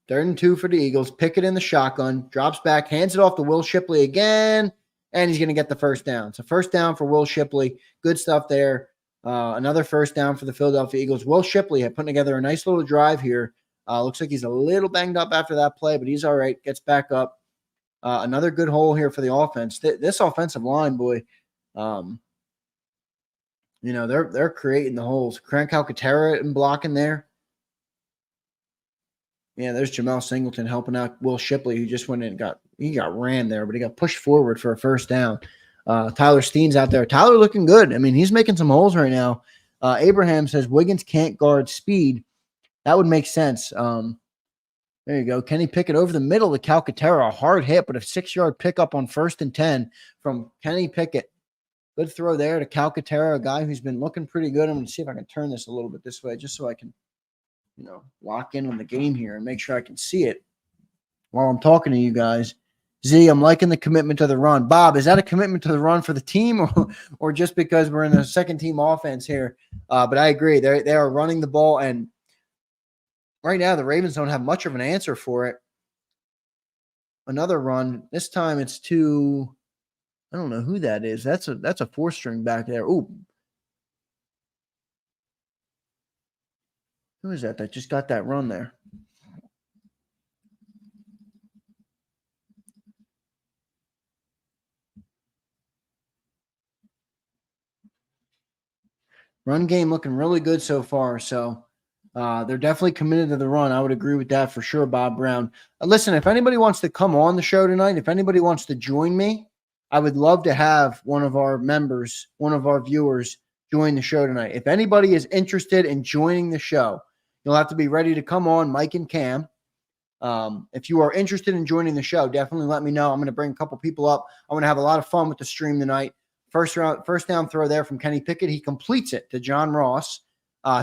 3rd and 2 for the Eagles. Pickett in the shotgun. Drops back. Hands it off to Will Shipley again. And he's going to get the first down. So first down for Will Shipley. Good stuff there. Another first down for the Philadelphia Eagles. Will Shipley had put together a nice little drive here. Looks like he's a little banged up after that play, but he's all right. Gets back up. Another good hole here for the offense. This offensive line, boy, they're creating the holes. Crank Calcaterra and blocking there. Yeah, there's Jamel Singleton helping out Will Shipley, who just went in and got ran there, but he got pushed forward for a first down. Tyler Steen's out there. Tyler looking good. I mean, he's making some holes right now. Abraham says Wiggins can't guard speed. That would make sense. There you go. Kenny Pickett over the middle to Calcaterra. A hard hit, but a 6-yard pickup on 1st and 10 from Kenny Pickett. Good throw there to Calcaterra, a guy who's been looking pretty good. I'm going to see if I can turn this a little bit this way just so I can, lock in on the game here and make sure I can see it while I'm talking to you guys. Z, I'm liking the commitment to the run. Bob, is that a commitment to the run for the team or just because we're in the second team offense here? But I agree. They are running the ball, and right now the Ravens don't have much of an answer for it. Another run. This time it's to, I don't know who that is. That's a 4-string back there. Ooh. Who is that just got that run there? Run game looking really good so far. So they're definitely committed to the run. I would agree with that for sure, Bob Brown. Listen, if anybody wants to come on the show tonight, if anybody wants to join me, I would love to have one of our members, one of our viewers join the show tonight. If anybody is interested in joining the show, you'll have to be ready to come on, Mike and Cam. If you are interested in joining the show, definitely let me know. I'm going to bring a couple people up. I'm going to have a lot of fun with the stream tonight. First down throw there from Kenny Pickett. He completes it to John Ross,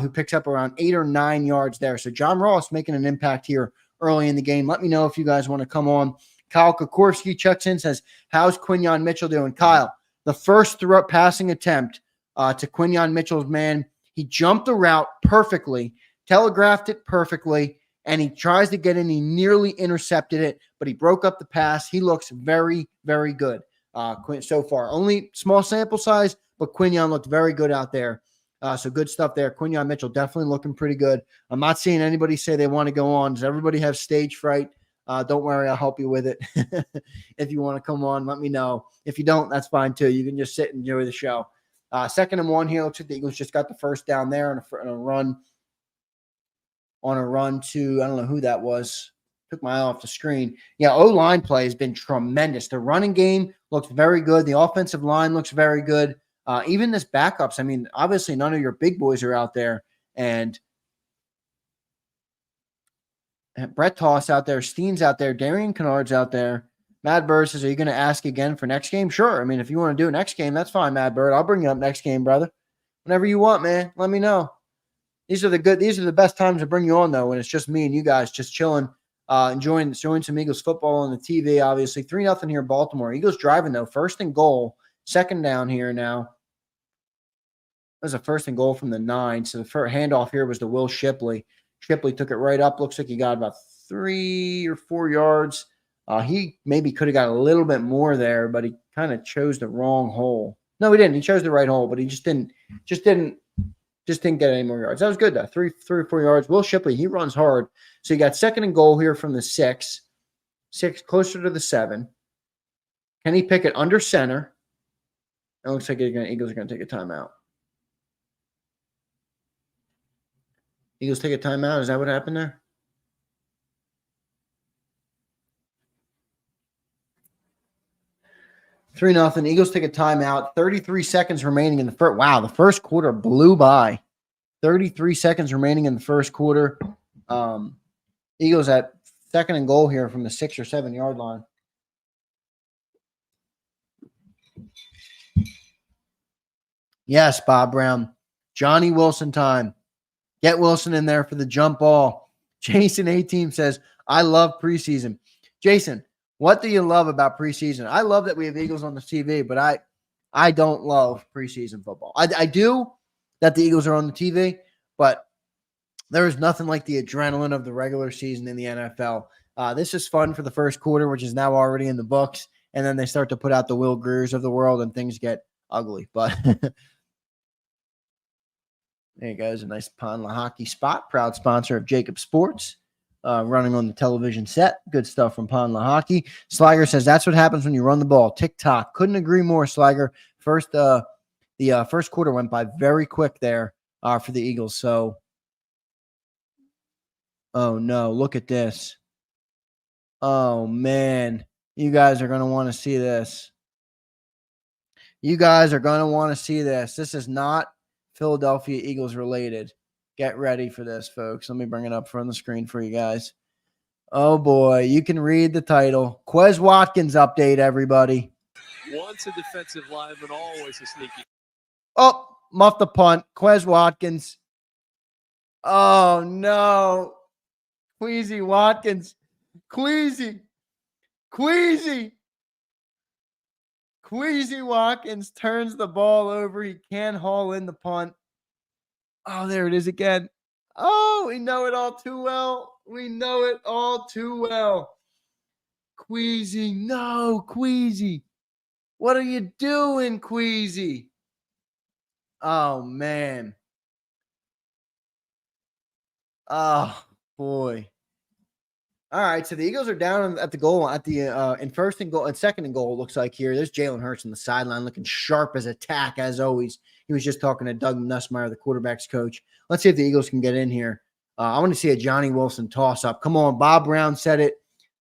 who picks up around 8 or 9 yards there. So John Ross making an impact here early in the game. Let me know if you guys want to come on. Kyle Kokorski checks in, says, how's Quinyon Mitchell doing? Kyle, the first passing attempt to Quinyon Mitchell's man, he jumped the route perfectly, telegraphed it perfectly, and he tries to get in. He nearly intercepted it, but he broke up the pass. He looks very, very good so far. Only small sample size, but Quinyon looked very good out there. So good stuff there. Quinyon Mitchell definitely looking pretty good. I'm not seeing anybody say they want to go on. Does everybody have stage fright? Don't worry, I'll help you with it. If you want to come on, let me know. If you don't, that's fine too. You can just sit and enjoy the show. 2nd and 1 here. Looks like the Eagles just got the first down there on a run. On a run to, I don't know who that was. Took my eye off the screen. Yeah, O-line play has been tremendous. The running game looks very good. The offensive line looks very good. Even this backups, I mean, obviously none of your big boys are out there. And Brett Toss out there, Steen's out there, Darian Kennard's out there. Mad Bird says, are you going to ask again for next game? Sure. I mean, if you want to do a next game, that's fine, Mad Bird. I'll bring you up next game, brother. Whenever you want, man. Let me know. These are the best times to bring you on, though, when it's just me and you guys just chilling, enjoying some Eagles football on the TV, obviously. 3-0 here in Baltimore. Eagles driving, though. 1st and goal. 2nd down here now. That was a 1st and goal from the 9. So the first handoff here was to Will Shipley. Shipley took it right up. Looks like he got about 3 or 4 yards. He maybe could have got a little bit more there, but he kind of chose the wrong hole. No, he didn't. He chose the right hole, but he just didn't get any more yards. That was good, though. 3 or 4 yards. Will Shipley, he runs hard. So you got 2nd and goal here from the 6, closer to the 7. Kenny Pickett under center. It looks like Eagles are going to take a timeout. Eagles take a timeout. Is that what happened there? Three nothing. Eagles take a timeout. 33 seconds remaining in the first. Wow, the first quarter blew by. 33 seconds remaining in the first quarter. Eagles at 2nd and goal here from the 6 or 7 yard line. Yes, Bob Brown. Johnny Wilson time. Get Wilson in there for the jump ball. Jason A-Team says, I love preseason. Jason, what do you love about preseason? I love that we have Eagles on the TV, but I don't love preseason football. I do that the Eagles are on the TV, but there is nothing like the adrenaline of the regular season in the NFL. This is fun for the first quarter, which is now already in the books, and then they start to put out the Will Greers of the world, and things get ugly. But there you go. A nice Pond hockey spot. Proud sponsor of JAKIB Sports. Running on the television set. Good stuff from Pond Hockey. Sliger says that's what happens when you run the ball. Tick-tock. Couldn't agree more, Sliger. The first quarter went by very quick there for the Eagles. So, oh, no. Look at this. Oh, man. You guys are going to want to see this. You guys are going to want to see this. This is not Philadelphia Eagles related. Get ready for this, folks. Let me bring it up from the screen for you guys. Oh, boy. You can read the title. Quez Watkins update, everybody. Once a defensive lineman, always a sneaky. Oh, muffed the punt. Quez Watkins. Oh, no. Queasy Watkins. Queasy Watkins turns the ball over. He can't haul in the punt. Oh, there it is again. Oh, we know it all too well. Queasy. No, Queasy. What are you doing, Queasy? Oh, man. Oh, boy. All right, so the Eagles are down at the goal in first and goal and second and goal. It looks like here. There's Jalen Hurts on the sideline, looking sharp as a tack as always. He was just talking to Doug Nussmeier, the quarterback's coach. Let's see if the Eagles can get in here. I want to see a Johnny Wilson toss up. Come on, Bob Brown said it.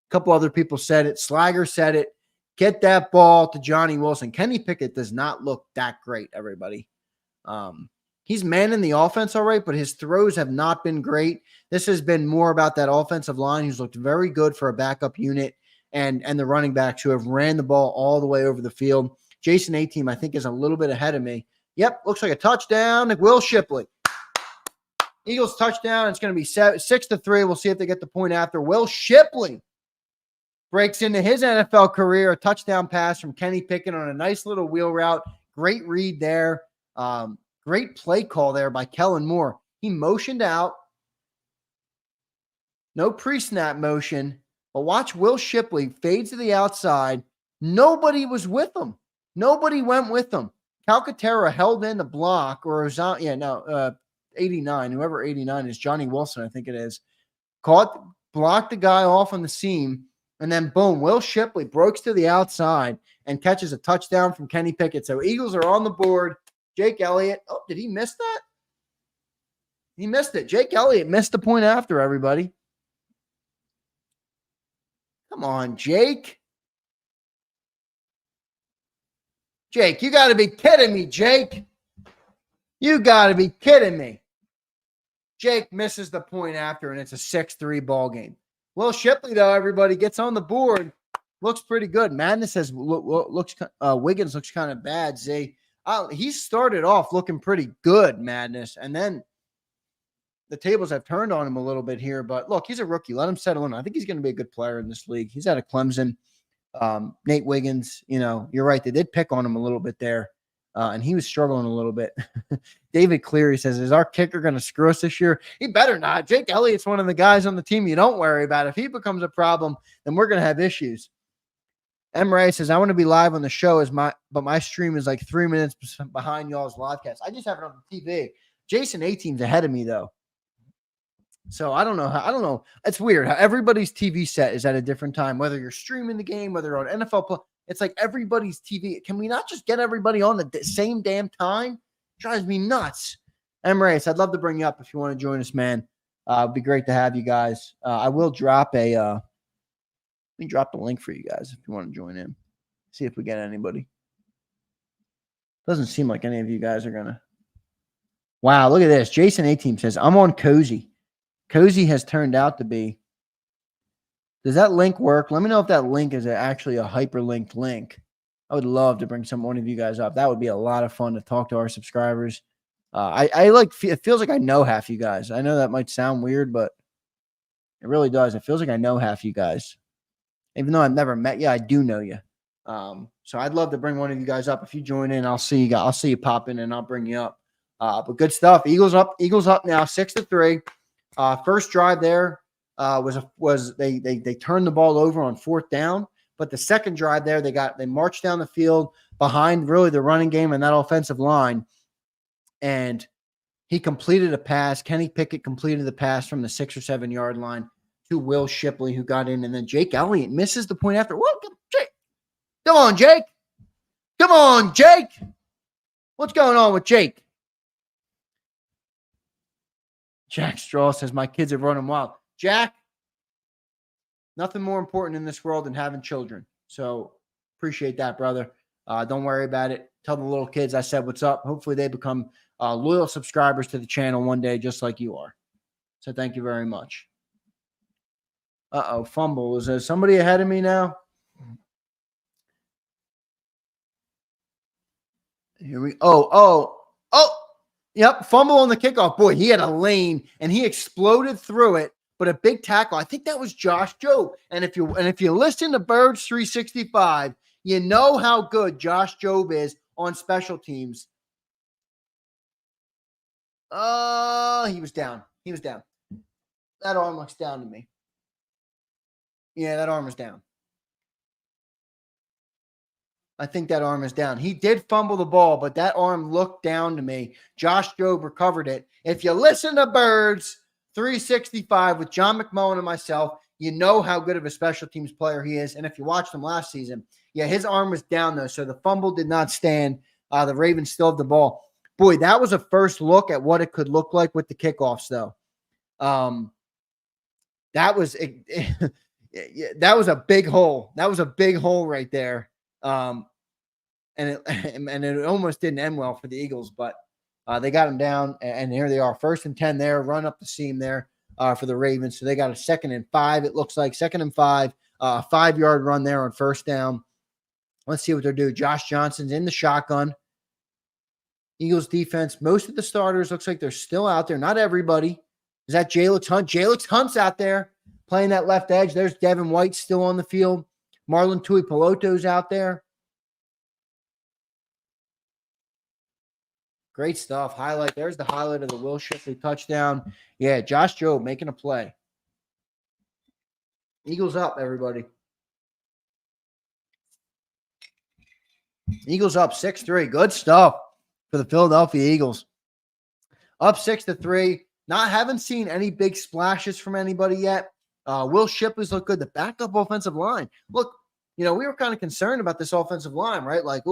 A couple other people said it. Sliger said it. Get that ball to Johnny Wilson. Kenny Pickett does not look that great, everybody. He's manning the offense all right, but his throws have not been great. This has been more about that offensive line who's looked very good for a backup unit and the running backs who have ran the ball all the way over the field. Jason A-Team, I think, is a little bit ahead of me. Yep, looks like a touchdown. Will Shipley. Eagles touchdown. It's going to be 6-3. We'll see if they get the point after. Will Shipley breaks into his NFL career. A touchdown pass from Kenny Pickett on a nice little wheel route. Great read there. Great play call there by Kellen Moore. He motioned out. No pre-snap motion. But watch Will Shipley fade to the outside. Nobody was with him. Nobody went with him. Calcaterra held in the block, or 89. Whoever 89 is, Johnny Wilson, I think it is. Blocked the guy off on the seam, and then boom, Will Shipley breaks to the outside and catches a touchdown from Kenny Pickett. So Eagles are on the board. Jake Elliott. Oh, did he miss that? He missed it. Jake Elliott missed the point after, everybody. Come on, Jake. Jake, you got to be kidding me, Jake. You got to be kidding me. Jake misses the point after, and it's a 6-3 ball game. Will Shipley, though, everybody gets on the board. Looks pretty good. Madness says Wiggins looks kind of bad, Zay. He started off looking pretty good, Madness, and then the tables have turned on him a little bit here. But look, he's a rookie. Let him settle in. I think he's going to be a good player in this league. He's out of Clemson. Nate Wiggins, you're right. They did pick on him a little bit there, and he was struggling a little bit. David Cleary says, is our kicker going to screw us this year? He better not. Jake Elliott's one of the guys on the team you don't worry about. If he becomes a problem, then we're going to have issues. M. Ray says, I want to be live on the show, but my stream is like 3 minutes behind y'all's live cast. I just have it on the TV. Jason A-Team's ahead of me, though. So I don't know. It's weird how everybody's TV set is at a different time, whether you're streaming the game, whether you're on NFL Plus. It's like everybody's TV. Can we not just get everybody on the same damn time? Drives me nuts. Emirates, I'd love to bring you up if you want to join us, man. It'd be great to have you guys. I will drop let me drop the link for you guys if you want to join in. See if we get anybody. Doesn't seem like any of you guys are going to. Wow, look at this. Jason A-Team says, I'm on Cozy. Cozy has turned out to be. Does that link work? Let me know if that link is actually a hyperlinked link. I would love to bring one of you guys up. That would be a lot of fun to talk to our subscribers. It feels like I know half you guys. I know that might sound weird, but it really does. It feels like I know half you guys. Even though I've never met you, I do know you. So I'd love to bring one of you guys up. If you join in, I'll see you guys. I'll see you pop in and I'll bring you up. But good stuff. Eagles up now, 6-3. First drive there they turned the ball over on 4th down. But the second drive there, they marched down the field behind really the running game and that offensive line. And he completed a pass. Kenny Pickett completed the pass from the 6 or 7 yard line to Will Shipley, who got in. And then Jake Elliott misses the point after. Jake. Come on, Jake. Come on, Jake. What's going on with Jake? Jack Straw says, my kids are running wild. Jack, nothing more important in this world than having children. So appreciate that, brother. Don't worry about it. Tell the little kids I said what's up. Hopefully they become loyal subscribers to the channel one day, just like you are. So thank you very much. Fumble. Is there somebody ahead of me now? Here we Yep, fumble on the kickoff. Boy, he had a lane and he exploded through it, but a big tackle. I think that was Josh Jobe. And if you listen to Birds 365, you know how good Josh Jobe is on special teams. He was down. That arm looks down to me. Yeah, that arm is down. I think that arm is down. He did fumble the ball, but that arm looked down to me. Josh Jobe recovered it. If you listen to Birds 365 with John McMullen and myself, you know how good of a special teams player he is. And if you watched him last season, yeah, his arm was down, though, so the fumble did not stand. The Ravens still have the ball. Boy, that was a first look at what it could look like with the kickoffs, though. That was a big hole. That was a big hole right there. And it almost didn't end well for the Eagles, but they got him down, and here they are, 1st and 10 there, run up the seam there for the Ravens. So they got a 2nd and 5. It looks like 2nd and 5, 5-yard run there on 1st down. Let's see what they're doing. Josh Johnson's in the shotgun. Eagles defense, most of the starters looks like they're still out there. Not everybody. Is that Jalix Hunt? Jalix Hunt's out there playing that left edge. There's Devin White still on the field. Marlon Tuipuloto's out there. Great stuff. Highlight. There's the highlight of the Will Shipley touchdown. Yeah, Josh Jobe making a play. Eagles up, everybody. Eagles up 6-3. Good stuff for the Philadelphia Eagles. Up 6-3. Haven't seen any big splashes from anybody yet. Will Shipley's look good. The backup offensive line. Look, we were kind of concerned about this offensive line, right? Like,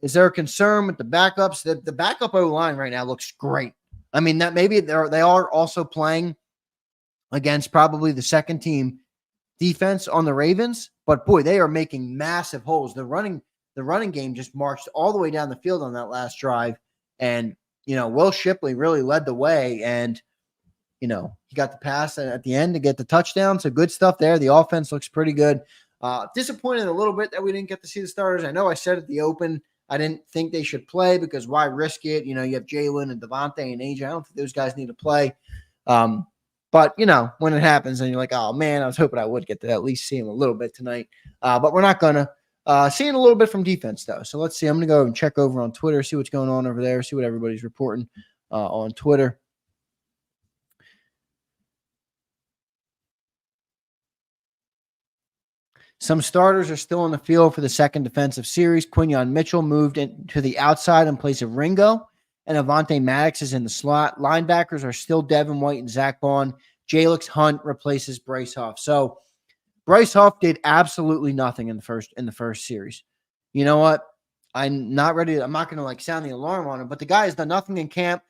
is there a concern with the backups? The backup O-line right now looks great. I mean, that maybe they are also playing against probably the second team defense on the Ravens, but boy, they are making massive holes. The running game just marched all the way down the field on that last drive, and Will Shipley really led the way, and he got the pass at the end to get the touchdown. So good stuff there. The offense looks pretty good. Disappointed a little bit that we didn't get to see the starters. I know I said at the open I didn't think they should play because why risk it? You have Jalen and Devontae and AJ. I don't think those guys need to play. But, when it happens and you're like, oh, man, I was hoping I would get to at least see him a little bit tonight. But we're not going to. Seeing a little bit from defense, though. So let's see. I'm going to go and check over on Twitter, see what's going on over there, see what everybody's reporting on Twitter. Some starters are still on the field for the second defensive series. Quinyon Mitchell moved to the outside in place of Ringo, and Avonte Maddox is in the slot. Linebackers are still Devin White and Zach Bond. Jalix Hunt replaces Bryce Huff. So Bryce Huff did absolutely nothing in the first series. You know what? I'm not going to sound the alarm on him, but the guy has done nothing in camp.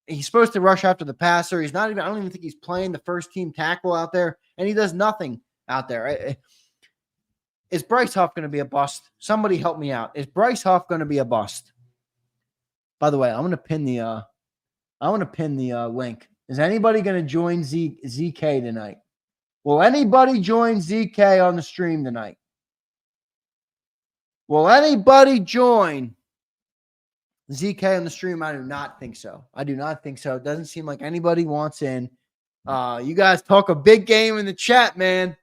He's supposed to rush after the passer. I don't even think he's playing the first team tackle out there, and he does nothing out there. Is Bryce Huff going to be a bust? Somebody help me out. Is Bryce Huff going to be a bust? By the way, I want to pin the link. Is anybody going to join ZK tonight? Will anybody join ZK on the stream tonight? Will anybody join ZK on the stream? I do not think so. It doesn't seem like anybody wants in. You guys talk a big game in the chat, man.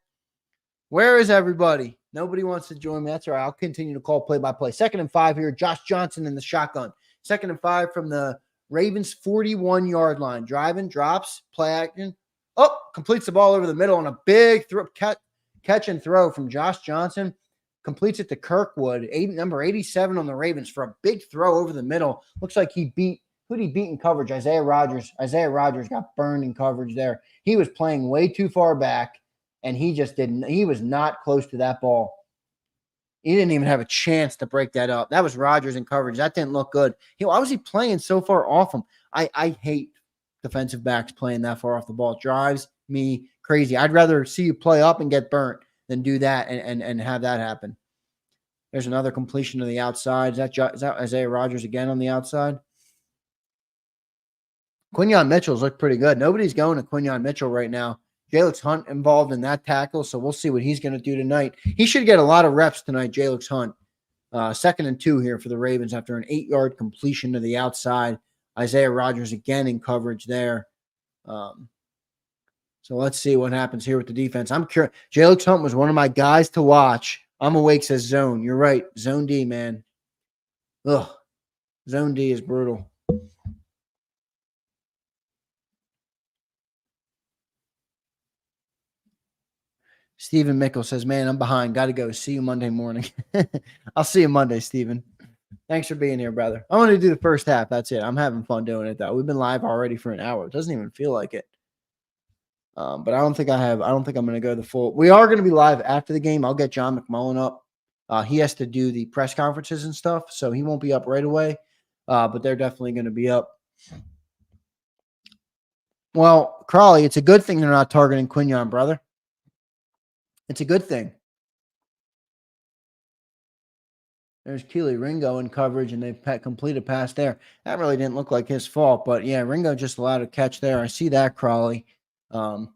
Where is everybody? Nobody wants to join me. That's all right. I'll continue to call play-by-play. 2nd and 5 here. Josh Johnson in the shotgun. 2nd and 5 from the Ravens 41-yard line. Driving, drops, play action. Oh, completes the ball over the middle on a big catch and throw from Josh Johnson. Completes it to Kirkwood, number 87 on the Ravens for a big throw over the middle. Looks like who'd he beat in coverage? Isaiah Rodgers. Isaiah Rodgers got burned in coverage there. He was playing way too far back, and he was not close to that ball. He didn't even have a chance to break that up. That was Rodgers in coverage. That didn't look good. Why was he playing so far off him? I hate defensive backs playing that far off the ball. It drives me crazy. I'd rather see you play up and get burnt than do that and have that happen. There's another completion to the outside. Is that Isaiah Rodgers again on the outside? Quinyon Mitchell's looked pretty good. Nobody's going to Quinyon Mitchell right now. Jalix Hunt involved in that tackle, so we'll see what he's going to do tonight. He should get a lot of reps tonight, Jalix Hunt. 2nd and 2 here for the Ravens after an 8-yard completion to the outside. Isaiah Rodgers again in coverage there. So let's see what happens here with the defense. I'm curious. Jalix Hunt was one of my guys to watch. I'm awake says zone. You're right. Zone D, man. Ugh. Zone D is brutal. Stephen Mickle says, man, I'm behind. Got to go. See you Monday morning. I'll see you Monday, Stephen. Thanks for being here, brother. I want to do the first half. That's it. I'm having fun doing it, though. We've been live already for an hour. It doesn't even feel like it. But I don't think I'm going to go the full. We are going to be live after the game. I'll get John McMullen up. He has to do the press conferences and stuff, so he won't be up right away. But they're definitely going to be up. Well, Crawley, it's a good thing they're not targeting Quinyon, brother. It's a good thing. There's Keely Ringo in coverage, and they complete a pass there. That really didn't look like his fault, but yeah, Ringo just allowed a catch there. I see that, Crawley. I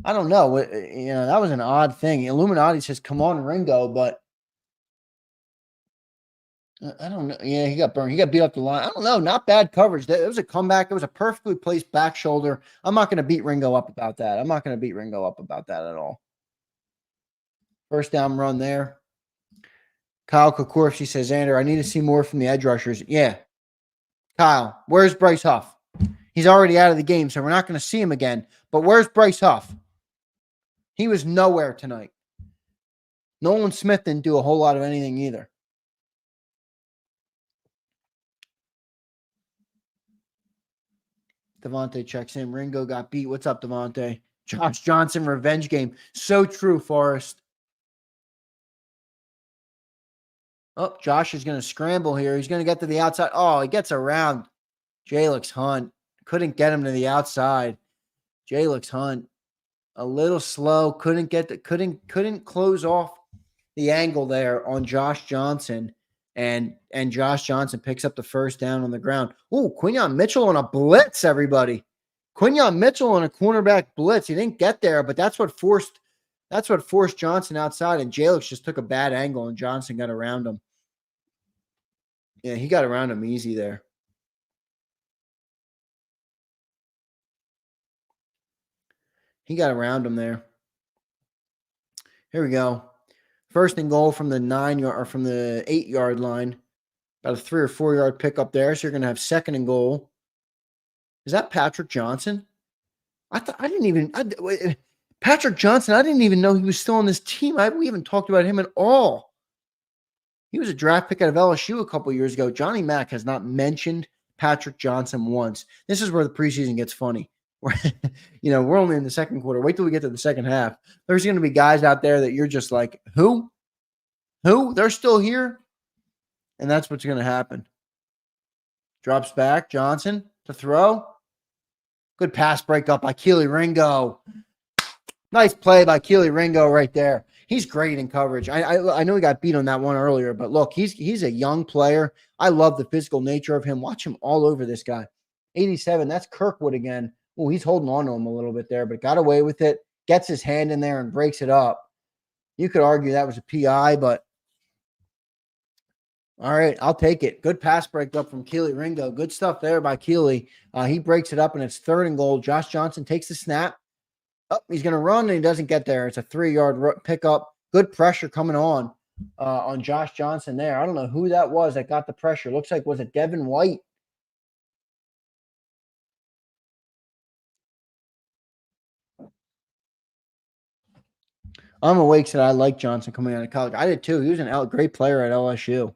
don't know. That was an odd thing. Illuminati says, come on, Ringo, but I don't know. Yeah, he got burned. He got beat up the line. I don't know. Not bad coverage. It was a comeback. It was a perfectly placed back shoulder. I'm not going to beat Ringo up about that. At all. First down run there. Kyle Kokorski says, Zander, I need to see more from the edge rushers. Yeah. Kyle, where's Bryce Huff? He's already out of the game, so we're not going to see him again. But where's Bryce Huff? He was nowhere tonight. Nolan Smith didn't do a whole lot of anything either. Devontae checks in. Ringo got beat. What's up, Devontae? Josh Johnson revenge game. So true, Forrest. Oh, Josh is going to scramble here. He's going to get to the outside. Oh, he gets around Jalix Hunt. Couldn't get him to the outside. Jalix Hunt a little slow. Couldn't close off the angle there on Josh Johnson. And Josh Johnson picks up the first down on the ground. Oh, Quinyon Mitchell on a blitz, everybody. Quinyon Mitchell on a cornerback blitz. He didn't get there, but that's what forced Johnson outside, and Jalix just took a bad angle, and Johnson got around him. Yeah, he got around him easy there. He got around him there. Here we go. First and goal from the 9-yard or from the 8-yard line. About a 3 or 4 yard pickup there. So you're going to have 2nd and goal. Is that Patrick Johnson? Patrick Johnson, I didn't even know he was still on this team. We haven't talked about him at all. He was a draft pick out of LSU a couple years ago. Johnny Mack has not mentioned Patrick Johnson once. This is where the preseason gets funny. we're only in the second quarter. Wait till we get to the second half. There's going to be guys out there that you're just like, who? They're still here? And that's what's going to happen. Drops back. Johnson to throw. Good pass breakup by Keely Ringo. Nice play by Keely Ringo right there. He's great in coverage. I know he got beat on that one earlier, but look, he's a young player. I love the physical nature of him. Watch him all over this guy. 87, that's Kirkwood again. Oh, he's holding on to him a little bit there, but got away with it. Gets his hand in there and breaks it up. You could argue that was a PI, but all right, I'll take it. Good pass breakup from Keely Ringo. Good stuff there by Keely. He breaks it up, and it's 3rd and goal. Josh Johnson takes the snap. Oh, he's going to run, and he doesn't get there. It's a 3-yard pickup. Good pressure coming on Josh Johnson there. I don't know who that was that got the pressure. Looks like, was it Devin White? I'm awake said I like Johnson coming out of college. I did too. He was a great player at LSU.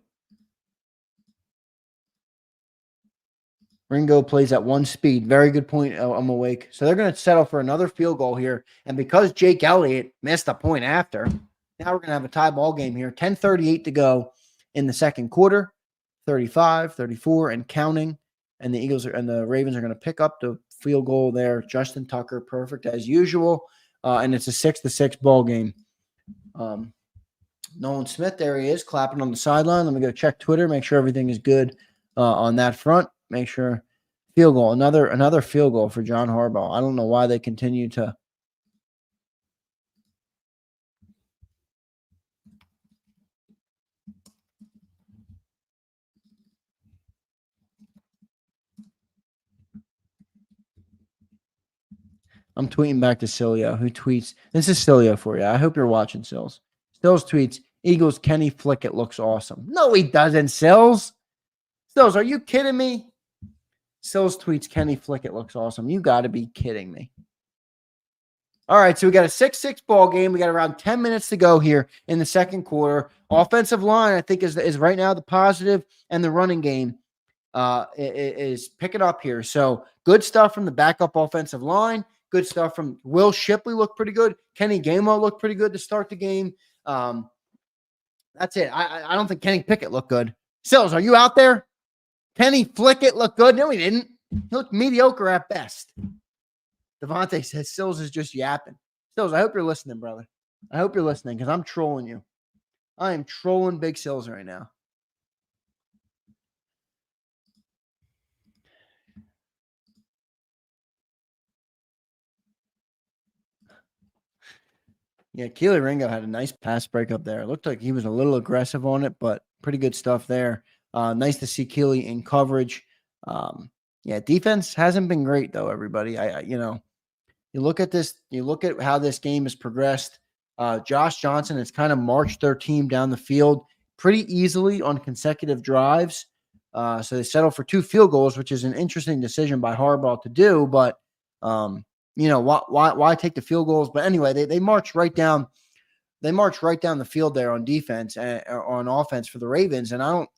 Ringo plays at 1 speed. Very good point. I'm awake. So they're going to settle for another field goal here. And because Jake Elliott missed a point after, now we're going to have a tie ball game here. 10:38 to go in the second quarter. 35, 34, and counting. And the Eagles and the Ravens are going to pick up the field goal there. Justin Tucker, perfect as usual. And it's a 6-6 ball game. Nolan Smith, there he is, clapping on the sideline. Let me go check Twitter, make sure everything is good on that front. Make sure field goal, another field goal for John Harbaugh. I don't know why they continue to. I'm tweeting back to Cilio, who tweets, this is Cilio for you. I hope you're watching, Sills. Sills tweets, Eagles, Kenny Flickett looks awesome. No, he doesn't, Sills. Sills, are you kidding me? Sills tweets, Kenny Flickett looks awesome. You got to be kidding me. All right, so we got a 6-6 ball game. We got around 10 minutes to go here in the second quarter. Offensive line, I think, is right now the positive, and the running game is picking up here. So good stuff from the backup offensive line. Good stuff from Will Shipley looked pretty good. Kenny Gainwell looked pretty good to start the game. That's it. I don't think Kenny Pickett looked good. Sills, are you out there? Kenny Flickett looked good. No, he didn't. He looked mediocre at best. Devontae says Sills is just yapping. Sills, I hope you're listening, brother. I hope you're listening because I'm trolling you. I am trolling Big Sills right now. Yeah, Keely Ringo had a nice pass breakup there. It looked like he was a little aggressive on it, but pretty good stuff there. Nice to see Keely in coverage. Yeah, defense hasn't been great though, everybody. You look at this, you look at how this game has progressed. Josh Johnson has kind of marched their team down the field pretty easily on consecutive drives. So they settled for 2 field goals, which is an interesting decision by Harbaugh to do, but why take the field goals? But anyway, they march right down. They march right down the field there on defense and on offense for the Ravens. And I don't,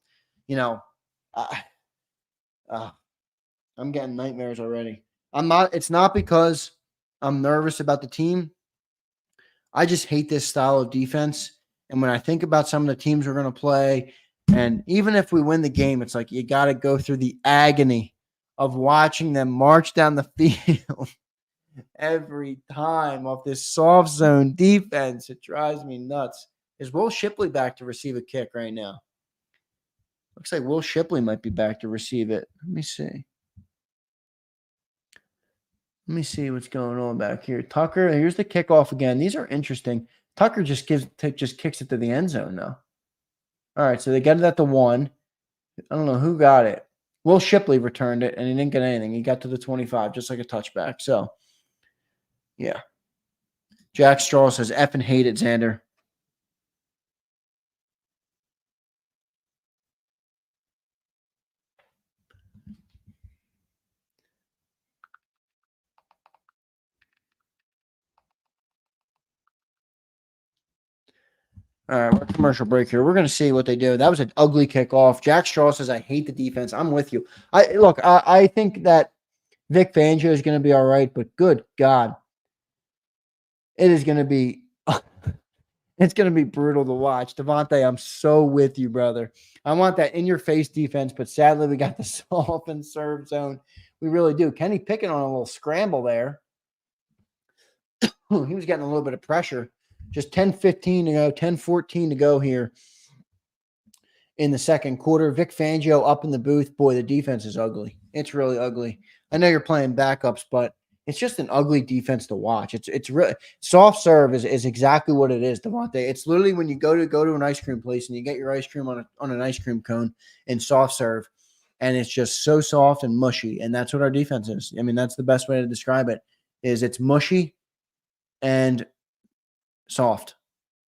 I'm getting nightmares already. It's not because I'm nervous about the team. I just hate this style of defense. And when I think about some of the teams we're going to play, and even if we win the game, it's like you got to go through the agony of watching them march down the field every time off this soft zone defense. It drives me nuts. Is Will Shipley back to receive a kick right now? Looks like Will Shipley might be back to receive it. Let me see. Let me see what's going on back here. Tucker, here's the kickoff again. These are interesting. Tucker just kicks it to the end zone now. All right, so they get it at the 1. I don't know who got it. Will Shipley returned it, and he didn't get anything. He got to the 25, just like a touchback. So, yeah. Jack Straw says, effing hate it, Zander. All right, we're commercial break here. We're going to see what they do. That was an ugly kickoff. Jack Straw says, I hate the defense. I'm with you. I think that Vic Fangio is going to be all right, but good God, it is going to be it's going to be brutal to watch. Devontae, I'm so with you, brother. I want that in-your-face defense, but sadly we got the soft and serve zone. We really do. Kenny Pickett on a little scramble there. He was getting a little bit of pressure. Just 10-15 to go, 10-14 to go here in the second quarter. Vic Fangio up in the booth. Boy, the defense is ugly. It's really ugly. I know you're playing backups, but it's just an ugly defense to watch. It's really soft serve is exactly what it is, Devontae. It's literally when you go to an ice cream place and you get your ice cream on an ice cream cone in soft serve, and it's just so soft and mushy. And that's what our defense is. I mean, that's the best way to describe it. Is it's mushy and soft,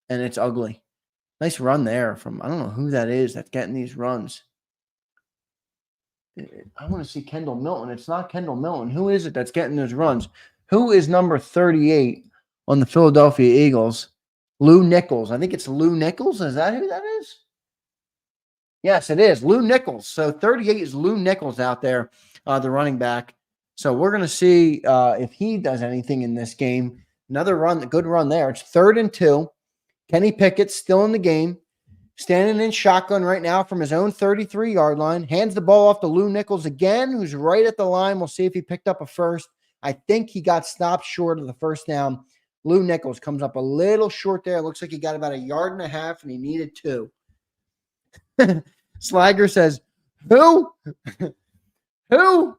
and it's ugly. Nice run there from, I don't know who that is that's getting these runs. I want to see Kendall Milton. It's not Kendall Milton. Who is it that's getting those runs? Who is number 38 on the Philadelphia Eagles? Lou Nichols. I think it's Lou Nichols. Is that who that is? Yes, it is. Lou Nichols. So 38 is Lou Nichols out there, the running back. So we're going to see if he does anything in this game. Another run, a good run there. It's 3rd and 2. Kenny Pickett still in the game, standing in shotgun right now from his own 33-yard line. Hands the ball off to Lou Nichols again, who's right at the line. We'll see if he picked up a first. I think he got stopped short of the first down. Lou Nichols comes up a little short there. Looks like he got about 1.5 yards, and he needed 2. Slager says, who? Who?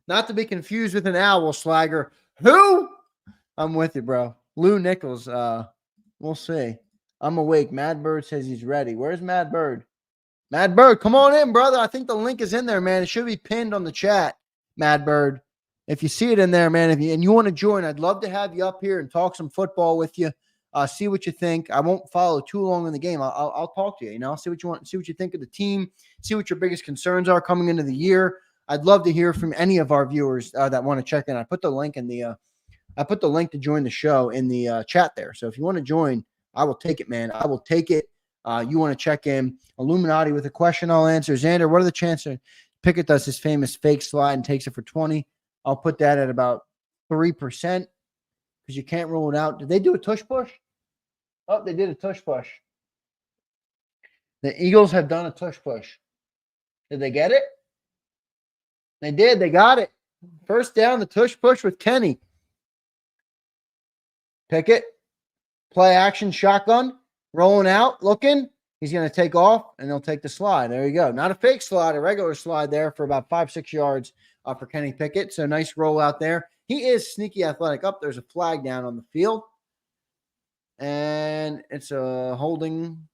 Not to be confused with an owl, Slager. Who? I'm with you, bro. Lou Nichols, we'll see. I'm awake. Mad Bird says he's ready. Where's Mad Bird? Mad Bird, come on in, brother. I think the link is in there, man. It should be pinned on the chat, Mad Bird. If you see it in there, man, and you want to join, I'd love to have you up here and talk some football with you. See what you think. I won't follow too long in the game. I'll talk to you. I'll see what you want. See what you think of the team. See what your biggest concerns are coming into the year. I'd love to hear from any of our viewers that want to check in. I put the link to join the show in the chat there. So if you want to join, I will take it, man. I will take it. You want to check in. Illuminati with a question, I'll answer. Xander, what are the chances Pickett does his famous fake slide and takes it for 20? I'll put that at about 3% because you can't rule it out. Did they do a tush push? Oh, they did a tush push. The Eagles have done a tush push. Did they get it? They did. They got it. First down, the tush push with Kenny. Pickett, play action, shotgun, rolling out, looking. He's going to take off, and he'll take the slide. There you go. Not a fake slide, a regular slide there for about 5-6 yards for Kenny Pickett. So nice roll out there. He is sneaky athletic. Up there's a flag down on the field. And it's a holding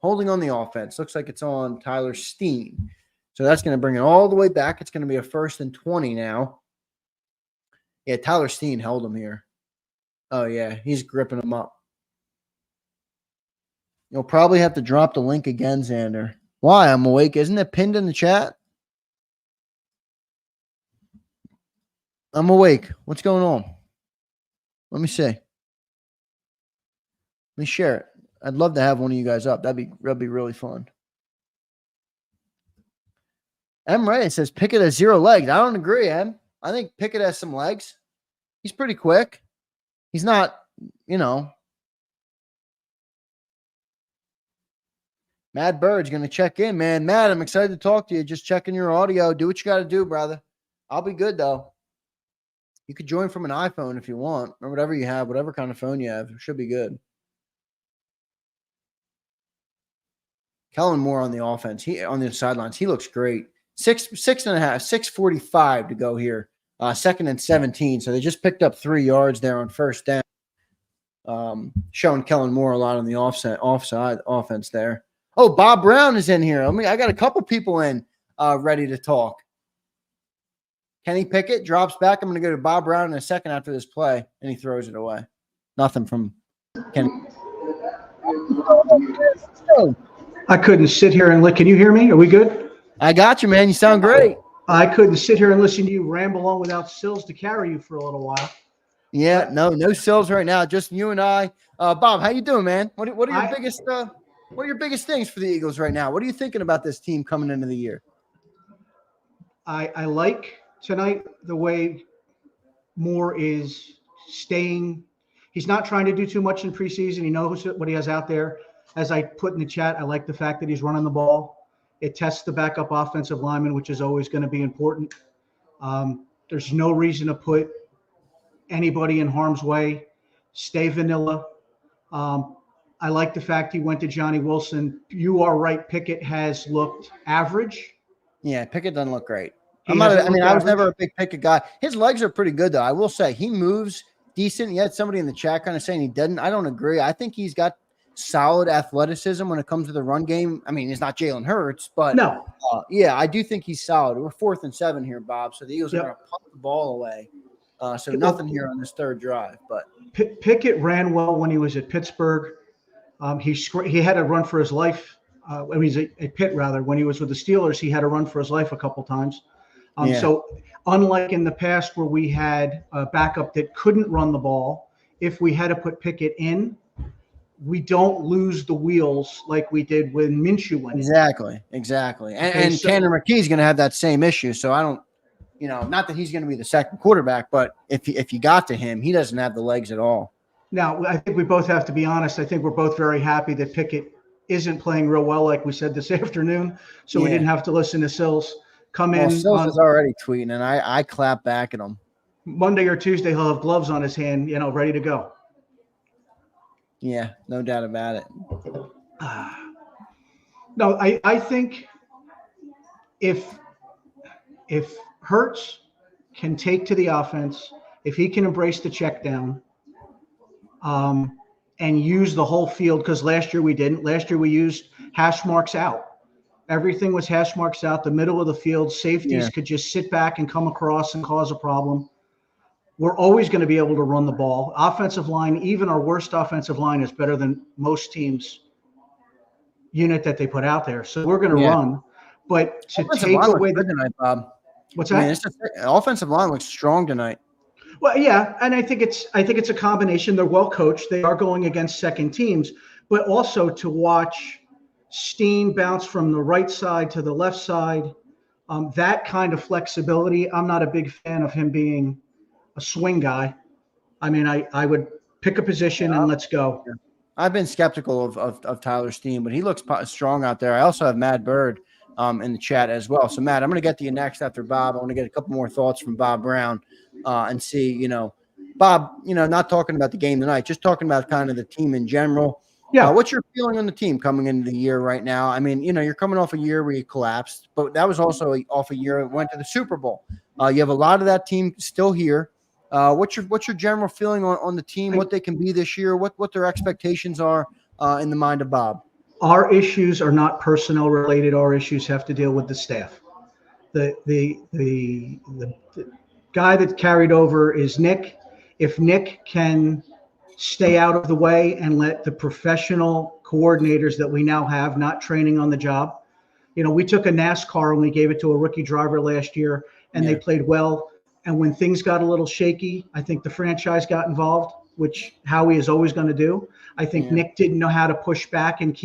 on the offense. Looks like it's on Tyler Steen. So that's going to bring it all the way back. It's going to be a 1st and 20 now. Yeah, Tyler Steen held him here. Oh, yeah, he's gripping him up. You'll probably have to drop the link again, Xander. Why? I'm awake. Isn't it pinned in the chat? I'm awake. What's going on? Let me see. Let me share it. I'd love to have one of you guys up. That'd be really fun. M. Ray says Pickett has 0 legs. I don't agree, Em. I think Pickett has some legs. He's pretty quick. He's not, Mad Bird's going to check in, man. Matt, I'm excited to talk to you. Just checking your audio. Do what you got to do, brother. I'll be good, though. You could join from an iPhone if you want, or whatever you have, whatever kind of phone you have. It should be good. Kellen Moore on the offense. On the sidelines. He looks great. 6:45 to go here. 2nd and 17. So they just picked up 3 yards there on first down. Showing Kellen Moore a lot on the offside offense there. Oh, Bob Brown is in here. I got a couple people in ready to talk. Kenny Pickett drops back. I'm going to go to Bob Brown in a second after this play, and he throws it away. Nothing from Kenny. I couldn't sit here and can you hear me? Are we good? I got you, man. You sound great. I couldn't sit here and listen to you ramble on without Sills to carry you for a little while. Yeah, no Sills right now. Just you and I. Bob, how you doing, man? What are your biggest things for the Eagles right now? What are you thinking about this team coming into the year? I like tonight the way Moore is staying. He's not trying to do too much in preseason. He knows what he has out there. As I put in the chat, I like the fact that he's running the ball. It tests the backup offensive lineman, which is always going to be important. There's no reason to put anybody in harm's way. Stay vanilla. I like the fact he went to Johnny Wilson. You are right. Pickett has looked average. Yeah, Pickett doesn't look great. I was never a big Pickett guy. His legs are pretty good, though. I will say he moves decent. You had somebody in the chat kind of saying he doesn't. I don't agree. I think he's got solid athleticism when it comes to the run game. I mean, he's not Jalen Hurts, but no. I do think he's solid. We're 4th and 7 here, Bob. So the Eagles are going to pump the ball away. So nothing here on this third drive. But Pickett ran well when he was at Pittsburgh. He had to run for his life. He's at Pitt rather. When he was with the Steelers, he had to run for his life a couple times. So unlike in the past where we had a backup that couldn't run the ball, if we had to put Pickett in, we don't lose the wheels like we did when Minshew went in. Exactly. And Tanner McKee's going to have that same issue. So I don't, not that he's going to be the second quarterback, but if you got to him, he doesn't have the legs at all. Now, I think we both have to be honest. I think we're both very happy that Pickett isn't playing real well, like we said this afternoon. So we didn't have to listen to Sills come in. Sills is already tweeting, and I clap back at him. Monday or Tuesday, he'll have gloves on his hand, ready to go. Yeah, no doubt about it. No, I think if Hurts can take to the offense, if he can embrace the check down, and use the whole field, because last year we didn't. Last year we used hash marks out. Everything was hash marks out, the middle of the field. Safeties could just sit back and come across and cause a problem. We're always going to be able to run the ball. Offensive line, even our worst offensive line, is better than most teams' unit that they put out there. So we're going to run. But to take away the tonight, Bob. What's that? Offensive line looks strong tonight. Well, yeah, and I think it's a combination. They're well coached. They are going against second teams, but also to watch Steen bounce from the right side to the left side, that kind of flexibility. I'm not a big fan of him being a swing guy. I mean, I would pick a position and let's go. I've been skeptical of Tyler Steen, but he looks strong out there. I also have Matt Bird in the chat as well. So, Matt, I'm going to get to you next after Bob. I want to get a couple more thoughts from Bob Brown and see, Bob, not talking about the game tonight, just talking about kind of the team in general. Yeah. What's your feeling on the team coming into the year right now? I mean, you're coming off a year where you collapsed, but that was also off a year that went to the Super Bowl. You have a lot of that team still here. What's your general feeling on the team, what they can be this year, what their expectations are in the mind of Bob? Our issues are not personnel related. Our issues have to deal with the staff. The guy that carried over is Nick. If Nick can stay out of the way and let the professional coordinators that we now have, not training on the job, we took a NASCAR and we gave it to a rookie driver last year and they played well. And when things got a little shaky, I think the franchise got involved, which Howie is always going to do. I think Nick didn't know how to push back and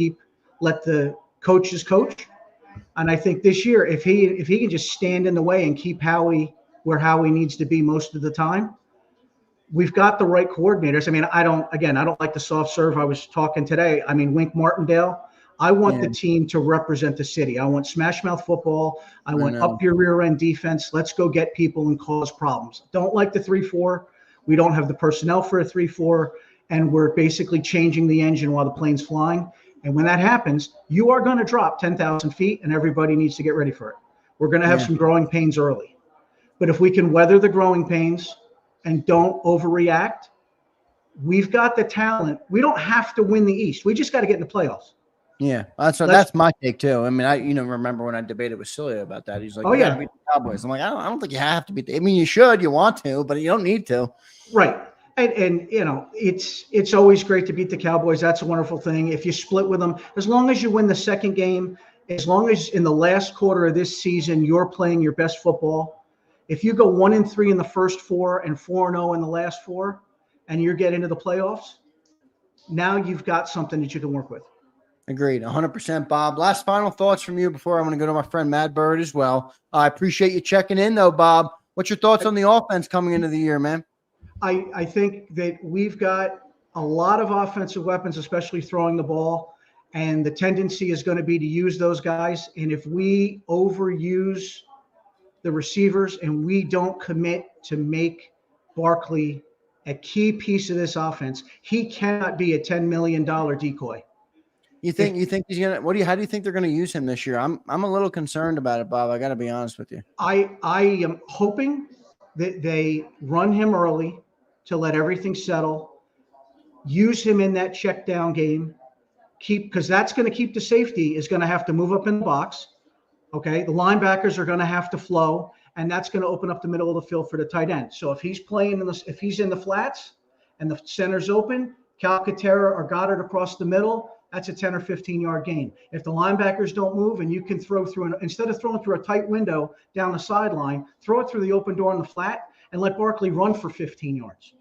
let the coaches coach. And I think this year, if he can just stand in the way and keep Howie where Howie needs to be most of the time, we've got the right coordinators. I mean, I don't like the soft serve. I was talking today. I mean, Wink Martindale, I want the team to represent the city. I want smash mouth football. I want up your rear end defense. Let's go get people and cause problems. Don't like the 3-4. We don't have the personnel for a 3-4, and we're basically changing the engine while the plane's flying. And when that happens, you are going to drop 10,000 feet, and everybody needs to get ready for it. We're going to have some growing pains early. But if we can weather the growing pains and don't overreact, we've got the talent. We don't have to win the East. We just got to get in the playoffs. Yeah, that's my take too. I mean, I remember when I debated with Celia about that. He's like, "Oh yeah, beat the Cowboys." I'm like, I don't think you have to beat. I mean, you should, you want to, but you don't need to. Right, and it's always great to beat the Cowboys. That's a wonderful thing. If you split with them, as long as you win the second game, as long as in the last quarter of this season you're playing your best football. If you go 1-3 in the first 4 and 4-0 in the last 4, and you get into the playoffs, now you've got something that you can work with. Agreed. 100%, Bob. Last final thoughts from you before I'm going to go to my friend Mad Bird as well. I appreciate you checking in, though, Bob. What's your thoughts on the offense coming into the year, man? I think that we've got a lot of offensive weapons, especially throwing the ball, and the tendency is going to be to use those guys. And if we overuse the receivers and we don't commit to make Barkley a key piece of this offense, he cannot be a $10 million decoy. You think he's gonna? How do you think they're gonna use him this year? I'm a little concerned about it, Bob. I got to be honest with you. I am hoping that they run him early to let everything settle. Use him in that check down game. Because that's going to keep the safety is going to have to move up in the box. Okay, the linebackers are going to have to flow, and that's going to open up the middle of the field for the tight end. So if he's playing if he's in the flats and the center's open, Calcaterra or Goddard across the middle, that's a 10 or 15-yard gain. If the linebackers don't move and you can throw through, instead of throwing through a tight window down the sideline, throw it through the open door in the flat and let Barkley run for 15 yards.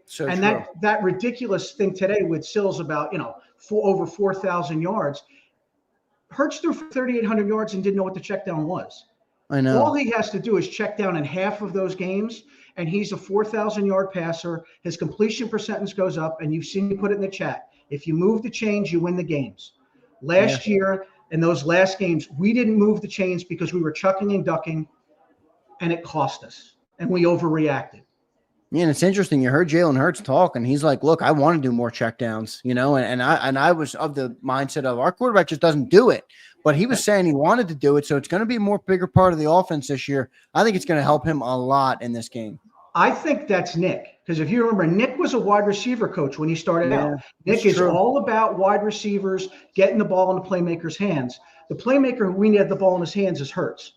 So and true. that ridiculous thing today with Sills about, over 4,000 yards. Hurts threw for 3,800 yards and didn't know what the check down was. I know. All he has to do is check down in half of those games, and he's a 4,000-yard passer. His completion percentage goes up, and you've seen me put it in the chat. If you move the chains, you win the games. Last year, in those last games, we didn't move the chains because we were chucking and ducking, and it cost us, and we overreacted. Yeah, and it's interesting. You heard Jalen Hurts talk, and he's like, "Look, I want to do more checkdowns," and I was of the mindset of our quarterback just doesn't do it, but he was saying he wanted to do it, so it's going to be a more bigger part of the offense this year. I think it's going to help him a lot in this game. I think that's Nick, because if you remember, Nick was a wide receiver coach when he started out. Nick is all about wide receivers getting the ball in the playmaker's hands. The playmaker who we need the ball in his hands is Hurts,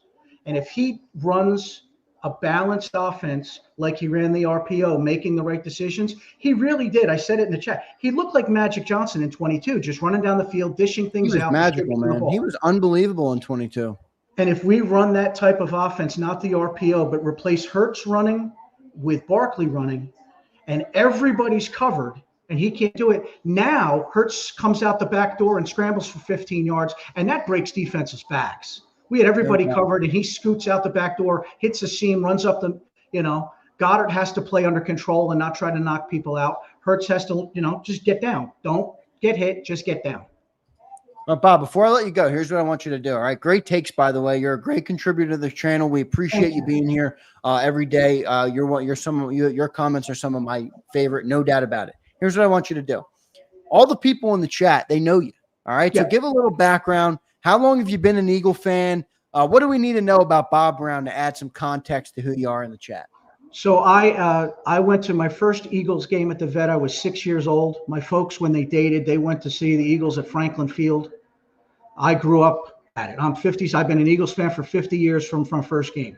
and if he runs a balanced offense like he ran the RPO, making the right decisions. He really did. I said it in the chat. He looked like Magic Johnson in 22, just running down the field, dishing things out. He was magical, man. He was unbelievable in 22. And if we run that type of offense, not the RPO, but replace Hurts running with Barkley running, and everybody's covered, and he can't do it. Now Hurts comes out the back door and scrambles for 15 yards, and that breaks defenses' backs. We had everybody covered, and he scoots out the back door, hits a seam, runs up the, Goddard has to play under control and not try to knock people out. Hurts has to, just get down. Don't get hit, just get down. But Bob, before I let you go, here's what I want you to do. All right. Great takes, by the way. You're a great contributor to the channel. We appreciate you being here every day. Your comments are some of my favorite, no doubt about it. Here's what I want you to do. All the people in the chat, they know you. All right. So give a little background. How long have you been an Eagle fan? What do we need to know about Bob Brown to add some context to who you are in the chat? So I went to my first Eagles game at the Vet. I was 6 years old. My folks, when they dated, they went to see the Eagles at Franklin Field. I grew up at it. I'm 50s. I've been an Eagles fan for 50 years from first game.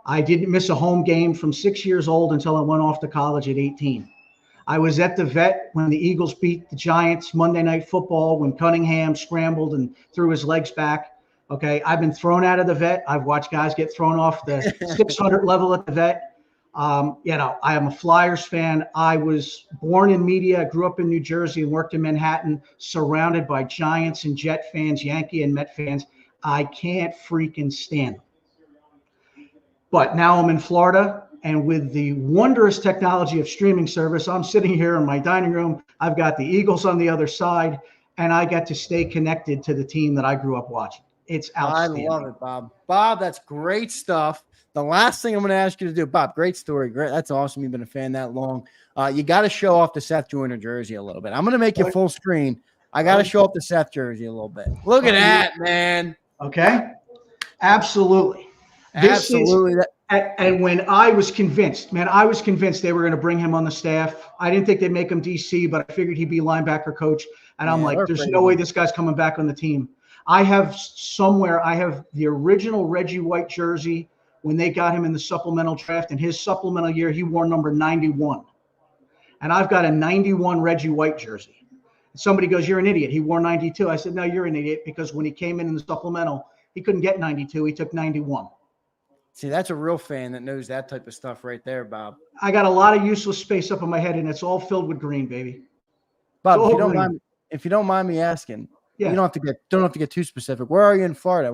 I didn't miss a home game from 6 years old until I went off to college at 18. I was at the Vet when the Eagles beat the Giants Monday Night Football, when Cunningham scrambled and threw his legs back. Okay, I've been thrown out of the Vet. I've watched guys get thrown off the 600 level at the Vet. I am a Flyers fan. I was born in media. I grew up in New Jersey and worked in Manhattan, surrounded by Giants and Jet fans, Yankee and Met fans. I can't freaking stand them. But now I'm in Florida, and with the wondrous technology of streaming service, I'm sitting here in my dining room. I've got the Eagles on the other side, and I get to stay connected to the team that I grew up watching. It's outstanding. I love it, Bob. Bob, that's great stuff. The last thing I'm going to ask you to do, Bob, great story. Great. That's awesome. You've been a fan that long. You got to show off the Seth Joyner jersey a little bit. I'm going to make you full screen. I got to show off the Seth jersey a little bit. Look at that, man. Okay. Absolutely. Absolutely. And when I was convinced they were going to bring him on the staff. I didn't think they'd make him DC, but I figured he'd be linebacker coach. And I'm like, there's no way this guy's coming back on the team. I have the original Reggie White jersey when they got him in the supplemental draft. In his supplemental year, he wore number 91. And I've got a 91 Reggie White jersey. Somebody goes, "You're an idiot. He wore 92. I said, "No, you're an idiot," because when he came in the supplemental, he couldn't get 92. He took 91. See, that's a real fan that knows that type of stuff right there, Bob. I got a lot of useless space up in my head, and it's all filled with green, baby. Bob, if you don't mind me asking, Yeah. you don't have to get too specific. Where are you in Florida?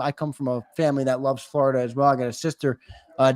I come from a family that loves Florida as well. I got a sister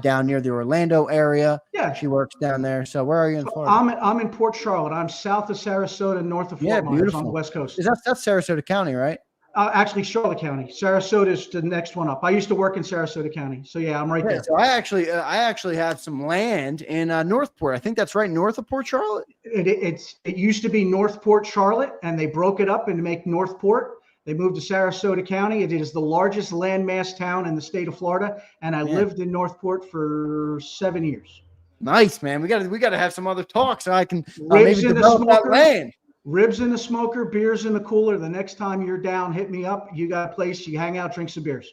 down near the Orlando area. Yeah. She works down there. So where are you in Florida? I'm in Port Charlotte. I'm south of Sarasota, north of Fort Yeah, Myers beautiful. on the West Coast. That's Sarasota County, right? Actually, Charlotte County. Sarasota is the next one up. I used to work in Sarasota County, so yeah, I'm right there. So I actually have some land in Northport. I think that's right north of Port Charlotte. It used to be North Port Charlotte, and they broke it up and to make Northport. They moved to Sarasota County. It is the largest landmass town in the state of Florida, and I lived in Northport for 7 years. Nice, man. We got to have some other talk so I can Ribs maybe in the develop that smoker, land. Ribs in the smoker, beers in the cooler. The next time you're down, hit me up. You got a place. You hang out, drink some beers.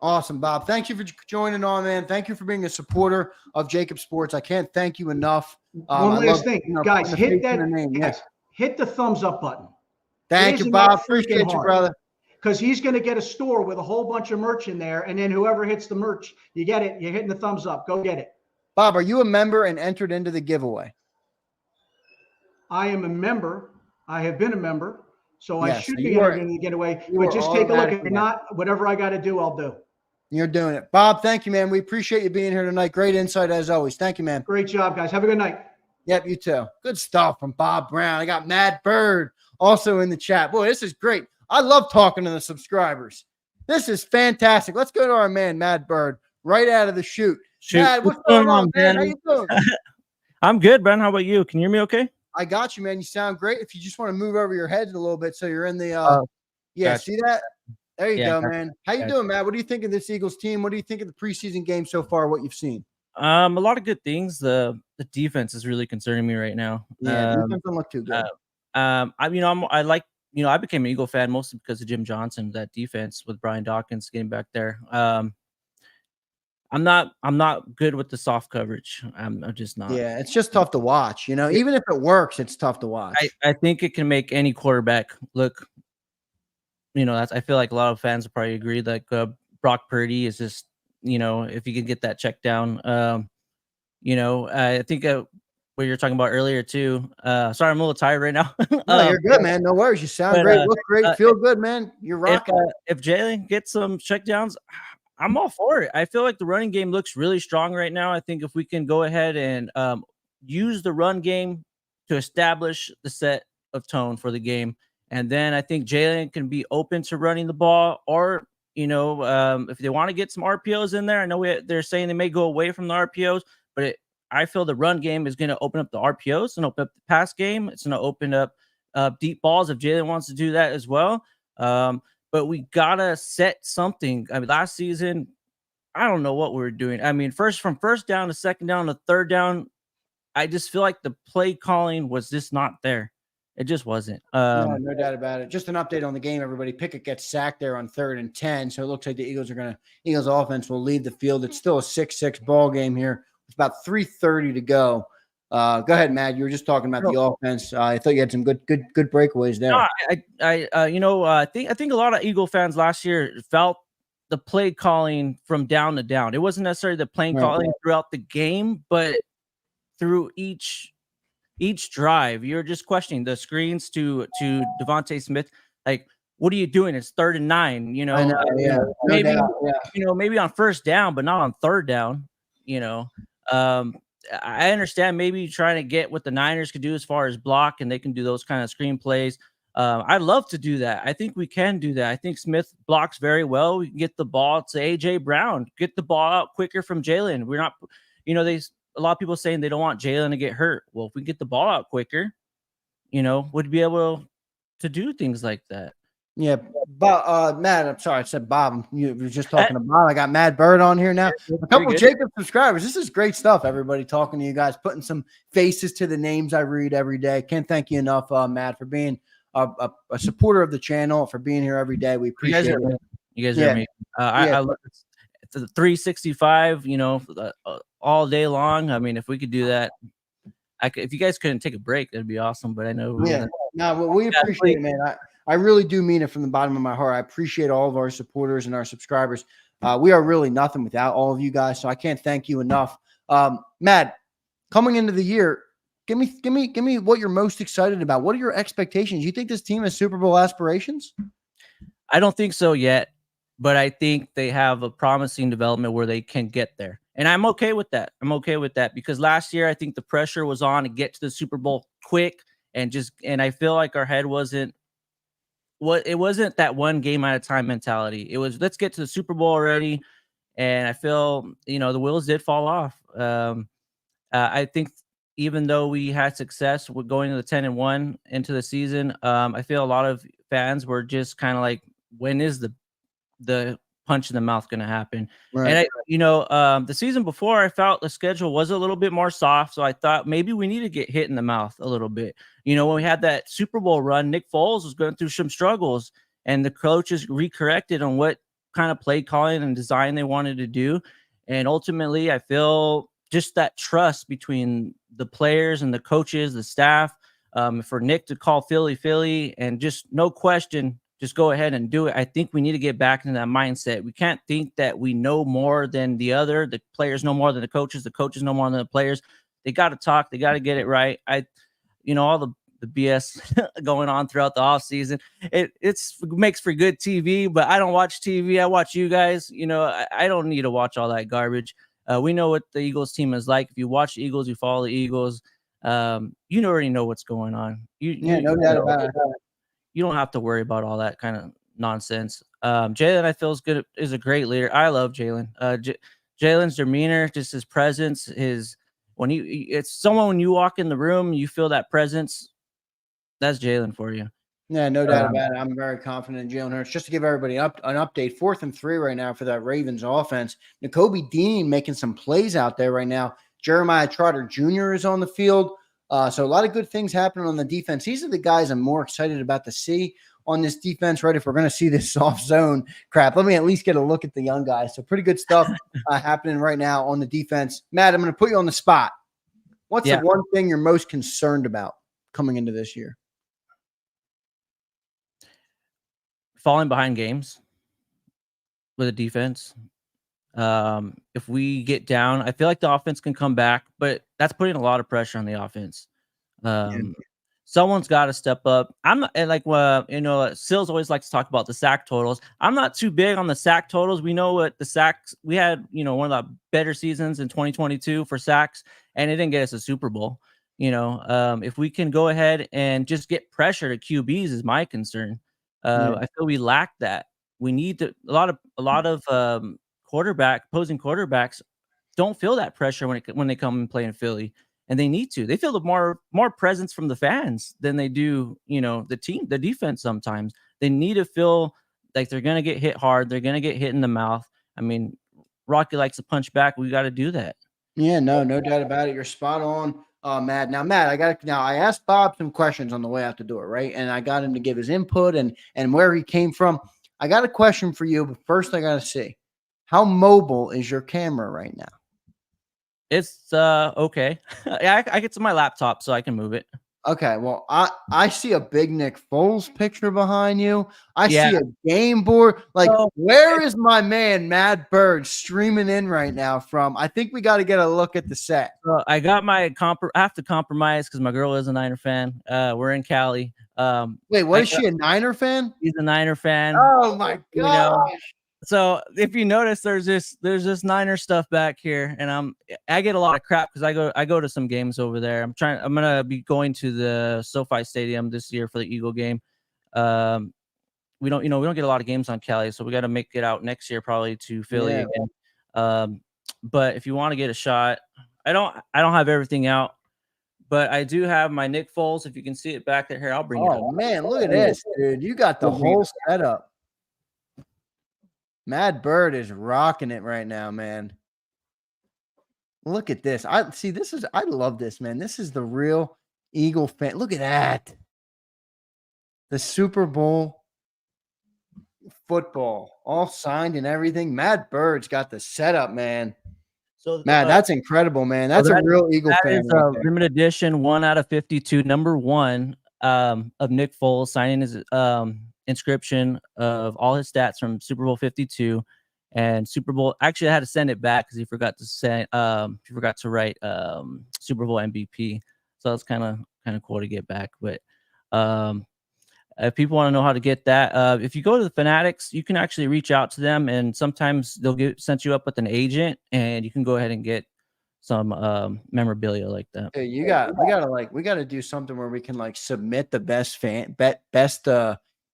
Awesome, Bob. Thank you for joining on, man. Thank you for being a supporter of JAKIB Sports. I can't thank you enough. One last thing, guys, hit the thumbs up button. Thank you, Bob. Appreciate you, brother. Because he's going to get a store with a whole bunch of merch in there, and then whoever hits the merch, you get it. You're hitting the thumbs up. Go get it. Bob, are you a member and entered into the giveaway? I am a member. I have been a member, so I should be entered into the giveaway. But just take a look. If not, whatever I got to do, I'll do. You're doing it. Bob, thank you, man. We appreciate you being here tonight. Great insight as always. Thank you, man. Great job, guys. Have a good night. Yep, you too. Good stuff from Bob Brown. I got Mad Bird also in the chat. Boy, this is great. I love talking to the subscribers. This is fantastic. Let's go to our man, Mad Bird, right out of the chute. Mad, what's going on, man? How you doing? I'm good, Ben. How about you? Can you hear me okay? I got you, man. You sound great. If you just want to move over your head a little bit so you're in the gotcha. See that? There you go, man. How you doing, Matt? What do you think of this Eagles team? What do you think of the preseason game so far, what you've seen? A lot of good things. The defense is really concerning me right now. Yeah, defense don't look too good. I became an Eagle fan mostly because of Jim Johnson, that defense with Brian Dawkins getting back there. I'm not good with the soft coverage. I'm just not. Yeah, it's just tough to watch. Even if it works, it's tough to watch. I think it can make any quarterback look. I feel like a lot of fans will probably agree. Like Brock Purdy is just, if you can get that check down. I think what you're talking about earlier too. Sorry, I'm a little tired right now. No, you're good, man. No worries. You sound great. Look great. Feel good, man. You're rocking. If Jalen gets some checkdowns, I'm all for it. I feel like the running game looks really strong right now. I think if we can go ahead and use the run game to establish the set of tone for the game, and then I think Jalen can be open to running the ball, or if they want to get some RPOs in there. I know they're saying they may go away from the RPOs, but I feel the run game is going to open up the RPOs and open up the pass game. It's going to open up deep balls if Jalen wants to do that as well. But we got to set something. I mean, last season, I don't know what we were doing. I mean, from first down to second down to third down, I just feel like the play calling was just not there. It just wasn't. No doubt about it. Just an update on the game, everybody. Pickett gets sacked there on 3rd and 10. So it looks like the Eagles offense will leave the field. It's still a 6-6 ball game here. It's about 3:30 to go. Go ahead, Matt. You were just talking about the offense. I thought you had some good breakaways there. No, I think a lot of Eagle fans last year felt the play calling from down to down. It wasn't necessarily the play calling throughout the game, but through each drive, you're just questioning the screens to Devontae Smith. Like, what are you doing? It's 3rd and 9. I know, maybe on first down, but not on third down. I understand maybe trying to get what the Niners could do as far as block, and they can do those kind of screen plays. I'd love to do that. I think we can do that. I think Smith blocks very well. We can get the ball to AJ Brown, get the ball out quicker from Jalen. We're not, a lot of people saying they don't want Jalen to get hurt. Well, if we get the ball out quicker, we'd be able to do things like that. Yeah, but Matt, I'm sorry, I said Bob. You were just talking to Bob. I got Mad Bird on here now. A couple of JAKIB subscribers. This is great stuff, everybody, talking to you guys, putting some faces to the names I read every day. Can't thank you enough, Matt, for being a supporter of the channel, for being here every day. We appreciate it. You guys are amazing. I look at the 365, all day long. I mean, if we could do that, if you guys couldn't take a break, that'd be awesome. But I know. Yeah, no, we appreciate it, man. I really do mean it from the bottom of my heart. I appreciate all of our supporters and our subscribers. We are really nothing without all of you guys, so I can't thank you enough. Matt, coming into the year, give me what you're most excited about. What are your expectations? You think this team has Super Bowl aspirations? I don't think so yet, but I think they have a promising development where they can get there. And I'm okay with that. I'm okay with that because last year I think the pressure was on to get to the Super Bowl quick and I feel like our head wasn't that one game at a time mentality. It was, let's get to the Super Bowl already. And I feel, the wheels did fall off. I think even though we had success with going to the 10-1 into the season, I feel a lot of fans were just kind of like, when is the punch in the mouth going to happen? Right. And the season before, I felt the schedule was a little bit more soft. So I thought maybe we need to get hit in the mouth a little bit. When we had that Super Bowl run, Nick Foles was going through some struggles and the coaches recorrected on what kind of play calling and design they wanted to do. And ultimately, I feel just that trust between the players and the coaches, the staff, for Nick to call Philly, and just no question, just go ahead and do it. I think we need to get back into that mindset. We can't think that we know more than the other. The players know more than the coaches know more than the players. They got to talk. They got to get it right. All the BS going on throughout the off season, it makes for good TV, but I don't watch TV. I watch you guys. I don't need to watch all that garbage. We know what the Eagles team is like. If you watch the Eagles, you follow the Eagles. You already know what's going on. No doubt about it. You don't have to worry about all that kind of nonsense. Jalen, I feel is a great leader. I love Jalen. Jalen's demeanor, just his presence, when you walk in the room, you feel that presence. That's Jalen for you. Yeah, no doubt about it. I'm very confident in Jalen Hurts. Just to give everybody an update, 4th and 3 right now for that Ravens offense. Nakobe Dean making some plays out there right now. Jeremiah Trotter Jr. is on the field. So a lot of good things happening on the defense. These are the guys I'm more excited about to see on this defense, right? If we're going to see this soft zone crap, let me at least get a look at the young guys. So pretty good stuff happening right now on the defense. Matt, I'm going to put you on the spot. What's the one thing you're most concerned about coming into this year? Falling behind games with a defense. If we get down, I feel like the offense can come back, but that's putting a lot of pressure on the offense. Someone's got to step up. I'm not Sills always likes to talk about the sack totals. I'm not too big on the sack totals. We know what the sacks we had, one of the better seasons in 2022 for sacks, and it didn't get us a Super Bowl. If we can go ahead and just get pressure to QBs is my concern. I feel we lack that. We need a lot of opposing quarterbacks don't feel that pressure when they come and play in Philly, and they need to. They feel the more presence from the fans than they do, the defense. Sometimes they need to feel like they're going to get hit hard. They're going to get hit in the mouth. I mean, Rocky likes to punch back. We got to do that. Yeah, no doubt about it. You're spot on. Matt. Now, Matt, I asked Bob some questions on the way out the door, right? And I got him to give his input and where he came from. I got a question for you, but first I got to see, how mobile is your camera right now? It's okay. I get to my laptop so I can move it. Okay, well, I see a big Nick Foles picture behind you. I see a game board. Where is my man, Mad Bird, streaming in right now from? I think we got to get a look at the set. I got I have to compromise because my girl is a Niner fan. We're in Cali. Wait, what is she, a Niner fan? She's a Niner fan. Oh, my gosh. So if you notice, there's this Niner stuff back here, and I get a lot of crap because I go to some games over there. I'm gonna be going to the SoFi Stadium this year for the Eagle game. We don't get a lot of games on Cali, so we got to make it out next year probably to Philly again. But if you want to get a shot, I don't have everything out, but I do have my Nick Foles. If you can see it back there, here I'll bring it up. Oh man, look at this, dude! You got the whole setup. Mad Bird is rocking it right now, man. Look at this. I love this, man. This is the real Eagle fan. Look at that. The Super Bowl football, all signed and everything. Mad Bird's got the setup, man. So, man, that's incredible, man. That's a real Eagle fan. That is a limited edition 1/52, number 1 of Nick Foles signing his inscription of all his stats from Super Bowl 52 and Super Bowl. Actually, I had to send it back because he forgot to write Super Bowl MVP. So that's kind of cool to get back. But if people want to know how to get that, if you go to the Fanatics, you can actually reach out to them, and sometimes they'll set you up with an agent, and you can go ahead and get some memorabilia like that. Hey, we gotta do something where we can like submit the best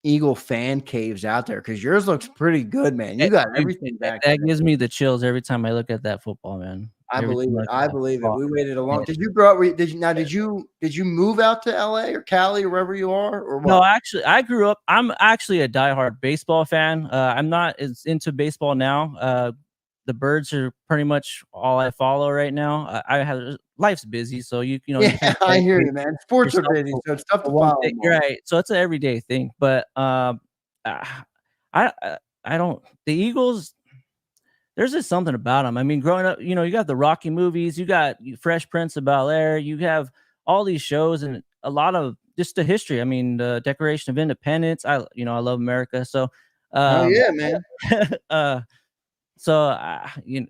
Eagle fan caves out there, because yours looks pretty good, man. You got everything back That there. gives me the chills every time I look at that football, man. I believe it. I believe it. We waited a long. Yeah. Did you grow up? Did you move out to LA or Cali or wherever you are, or what? No, actually, I grew up. I'm actually a diehard baseball fan. I'm not as into baseball now. The Birds are pretty much all I follow right now. I have life's busy, so you know. Yeah, I hear you, man. Sports are busy, so it's tough to follow. You're right. So it's an everyday thing, but I don't. The Eagles. There's just something about them. I mean, growing up, you know, you got the Rocky movies, you got Fresh Prince of Bel-Air, you have all these shows and a lot of just the history. I mean, the Declaration of Independence. I love America. So, oh yeah, man. You know,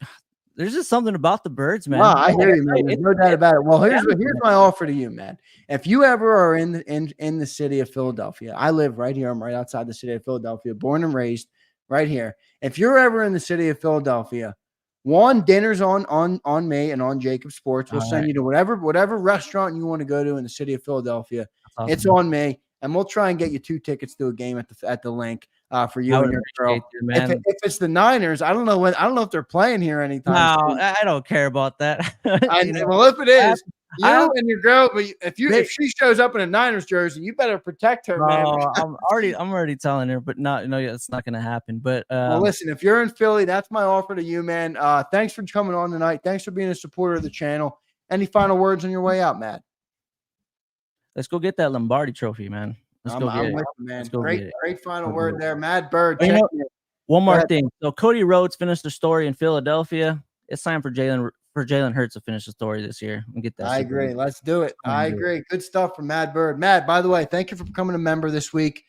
there's just something about the Birds, man. Wow, I hear you, man. There's no doubt about it. Well, here's my offer to you, man. If you ever are in the city of Philadelphia, I live right here. I'm right outside the city of Philadelphia, born and raised right here. If you're ever in the city of Philadelphia, dinner's on me and on JAKIB Sports. We'll send you to whatever restaurant you want to go to in the city of Philadelphia. Awesome. It's on me, and we'll try and get you 2 tickets to a game at the link for you and your girl. If it's the Niners, I don't know if they're playing here anytime soon. I don't care about that. Well, if it is, and your girl, but if she shows up in a Niners jersey, you better protect her, man. I'm already telling her, but it's not going to happen. But well, listen, if you're in Philly, that's my offer to you, man. Thanks for coming on tonight. Thanks for being a supporter of the channel. Any final words on your way out, Matt? Let's go get that Lombardi trophy, man. Let's go get it. With you, man. Great final word there, Mad Bird. One more thing. So Cody Rhodes finished the story in Philadelphia. It's time for Jalen Hurts to finish the story this year and get that. I agree. Let's do it. I agree. Good stuff from Mad Bird. Matt, by the way, thank you for becoming a member this week.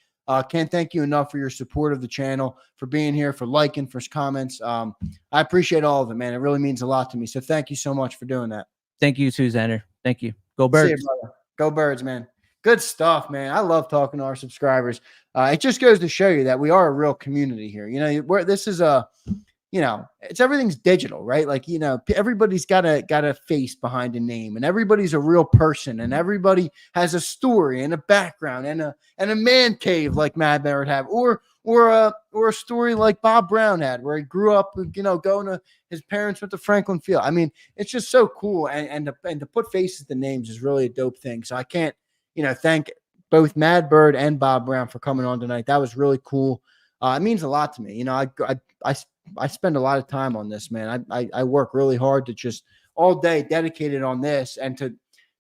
Can't thank you enough for your support of the channel, for being here, for liking, for comments. I appreciate all of it, man. It really means a lot to me. So thank you so much for doing that. Thank you too, Zander. Thank you. Go Birds. See you, brother. Go Birds, man. Good stuff, man. I love talking to our subscribers. It just goes to show you that we are a real community here. You know, where this is everything's digital, right? Like, everybody's got a face behind a name, and everybody's a real person, and everybody has a story and a background and a man cave like Mad Bird had, or a story like Bob Brown had, where he grew up, going to his parents went to Franklin Field. I mean, it's just so cool, and to put faces to names is really a dope thing. So I can't, thank both Mad Bird and Bob Brown for coming on tonight. That was really cool. It means a lot to me. I spend a lot of time on this, man. I work really hard to just all day dedicated on this, and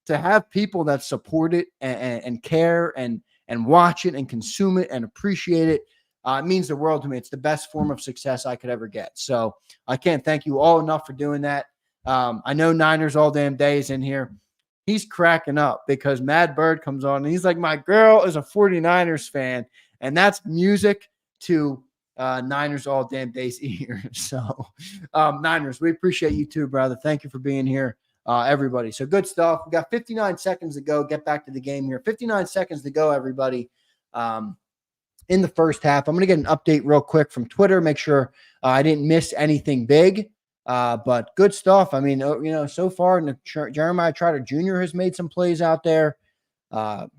to have people that support it and care and watch it and consume it and appreciate it. It means the world to me. It's the best form of success I could ever get. So I can't thank you all enough for doing that. I know Niners all damn day is in here. He's cracking up because Mad Bird comes on and he's like, my girl is a 49ers fan, and that's music to Niners all damn days ears. So Niners, we appreciate you too, brother. Thank you for being here, everybody. So good stuff. We got 59 seconds to go. Get back to the game here. 59 seconds to go, everybody. In the first half, I'm going to get an update real quick from Twitter. Make sure I didn't miss anything big. But good stuff. I mean, so far, Jeremiah Trotter Jr. has made some plays out there. Let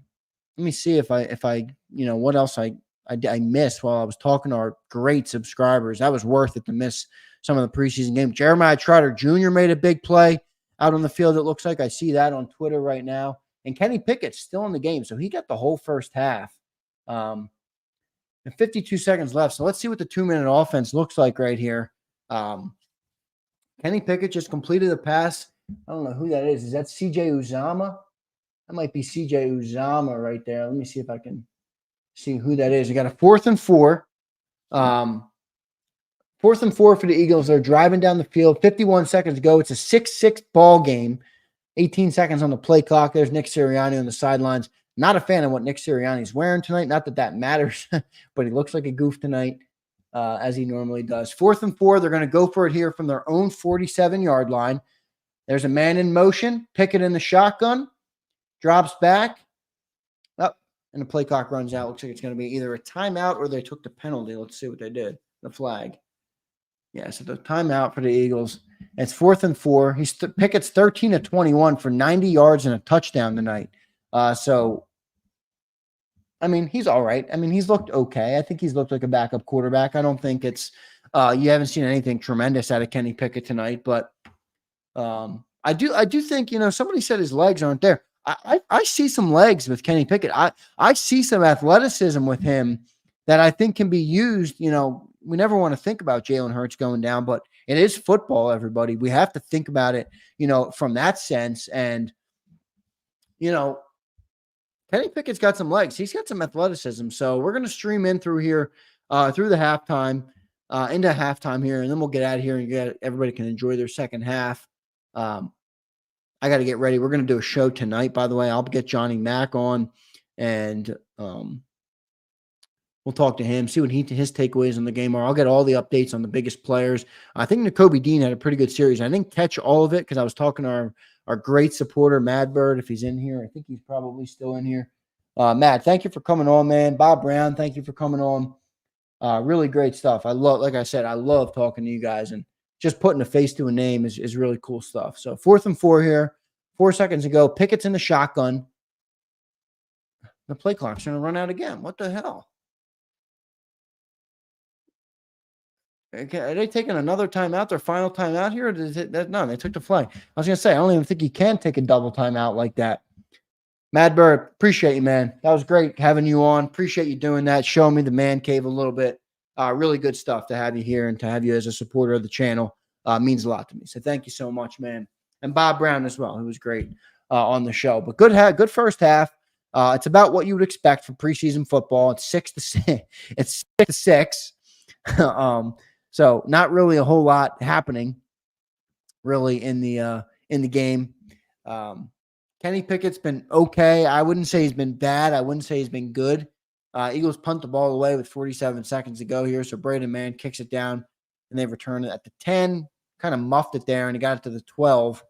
me see if I what else I missed while I was talking to our great subscribers. That was worth it to miss some of the preseason games. Jeremiah Trotter Jr. made a big play out on the field. It looks like I see that on Twitter right now. And Kenny Pickett's still in the game, so he got the whole first half. And 52 seconds left. So let's see what the 2-minute offense looks like right here. Kenny Pickett just completed a pass. I don't know who that is. Is that CJ Uzama? That might be CJ Uzama right there. Let me see if I can see who that is. We got a 4th and 4. 4th and 4 for the Eagles. They're driving down the field. 51 seconds to go. It's a 6-6 ball game. 18 seconds on the play clock. There's Nick Sirianni on the sidelines. Not a fan of what Nick Sirianni's wearing tonight. Not that matters, but he looks like a goof tonight. As he normally does. 4th and 4, they're going to go for it here from their own 47-yard line. There's a man in motion, Pickett in the shotgun. drops back. Up, and the play clock runs out. Looks like it's going to be either a timeout or they took the penalty. Let's see what they did. The flag. Yeah, so the timeout for the Eagles. It's 4th and 4. Pickett's 13 of 21 for 90 yards and a touchdown tonight. So, I mean, he's all right. I mean, he's looked okay. I think he's looked like a backup quarterback. I don't think it's you haven't seen anything tremendous out of Kenny Pickett tonight, but I do think, somebody said his legs aren't there. I see some legs with Kenny Pickett. I see some athleticism with him that I think can be used. We never want to think about Jalen Hurts going down, but it is football, everybody. We have to think about it, from that sense. And, Kenny Pickett's got some legs. He's got some athleticism. So we're going to stream in through here, through the halftime, into halftime here, and then we'll get out of here and everybody can enjoy their second half. I got to get ready. We're going to do a show tonight, by the way. I'll get Johnny Mack on, and we'll talk to him, see what his takeaways on the game are. I'll get all the updates on the biggest players. I think Nakobe Dean had a pretty good series. I didn't catch all of it because I was talking to our great supporter, Mad Bird, if he's in here. I think he's probably still in here. Matt, thank you for coming on, man. Bob Brown, thank you for coming on. Really great stuff. Like I said, I love talking to you guys, and just putting a face to a name is really cool stuff. So 4th and 4 here, 4 seconds ago. Pickett's in the shotgun. The play clock's going to run out again. What the hell? Okay, are they taking another timeout, their final timeout here? Or no, they took the flag. I was going to say, I don't even think you can take a double timeout like that. Mad Bird, appreciate you, man. That was great having you on. Appreciate you doing that, showing me the man cave a little bit. Really good stuff to have you here and to have you as a supporter of the channel. Means a lot to me. So thank you so much, man. And Bob Brown as well, who was great on the show. But good first half. It's about what you would expect from preseason football. It's 6-6. It's 6-6. So not really a whole lot happening, really, in the game. Kenny Pickett's been okay. I wouldn't say he's been bad. I wouldn't say he's been good. Eagles punt the ball away with 47 seconds to go here. So Braden Mann kicks it down, and they return it at the 10. Kind of muffed it there, and he got it to the 12.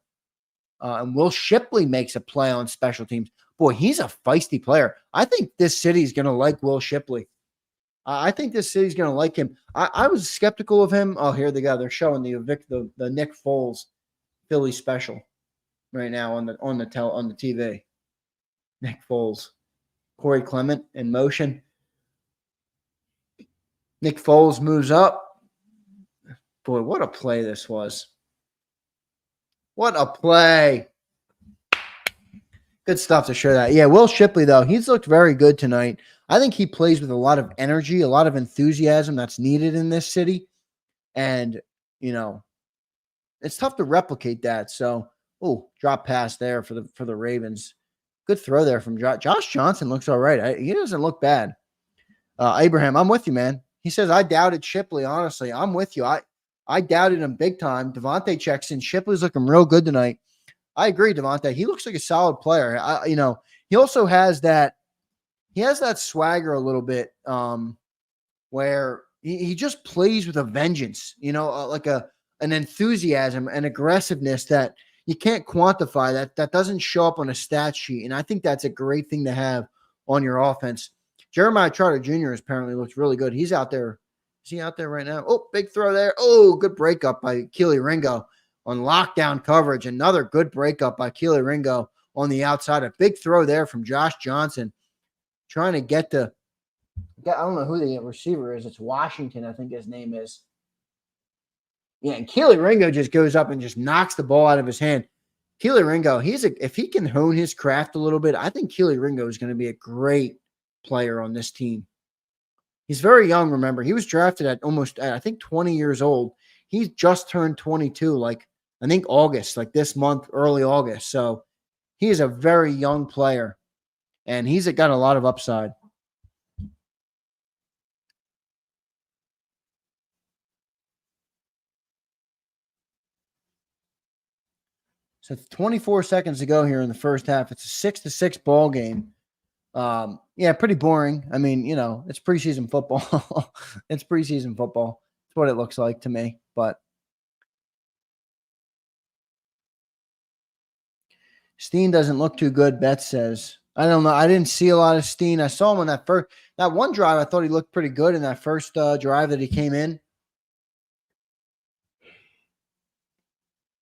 And Will Shipley makes a play on special teams. Boy, he's a feisty player. I think this city's going to like Will Shipley. I think this city's going to like him. I was skeptical of him. Oh, here they go. They're showing the Nick Foles Philly special right now on the TV. Nick Foles, Corey Clement in motion. Nick Foles moves up. Boy, what a play this was. What a play. Good stuff to show that. Yeah, Will Shipley, though, he's looked very good tonight. I think he plays with a lot of energy, a lot of enthusiasm that's needed in this city. And, it's tough to replicate that. So, drop pass there for the Ravens. Good throw there from Josh Johnson. Looks all right. He doesn't look bad. Abraham, I'm with you, man. He says, I doubted Shipley, honestly. I'm with you. I doubted him big time. Devontae checks in. Shipley's looking real good tonight. I agree, Devontae. He looks like a solid player. He also has that swagger a little bit where he just plays with a vengeance, like an enthusiasm and aggressiveness that you can't quantify, that doesn't show up on a stat sheet. And I think that's a great thing to have on your offense. Jeremiah Trotter Jr. apparently looks really good. He's out there. Is he out there right now? Oh, big throw there. Oh, good breakup by Keely Ringo on lockdown coverage. Another good breakup by Keely Ringo on the outside. A big throw there from Josh Johnson trying to get I don't know who the receiver is. It's Washington, I think his name is. Yeah, and Keely Ringo just goes up and just knocks the ball out of his hand. Keely Ringo, if he can hone his craft a little bit, I think Keely Ringo is going to be a great player on this team. He's very young, remember. He was drafted at I think 20 years old. He's just turned 22, I think August, this month, early August. So he is a very young player, and he's got a lot of upside. So 24 seconds to go here in the first half. It's a 6-6 ball game. Yeah, pretty boring. I mean, it's preseason football. It's preseason football. It's what it looks like to me. But Steen doesn't look too good, Beth says. I don't know. I didn't see a lot of Steen. I saw him on that one drive. I thought he looked pretty good in that first drive that he came in.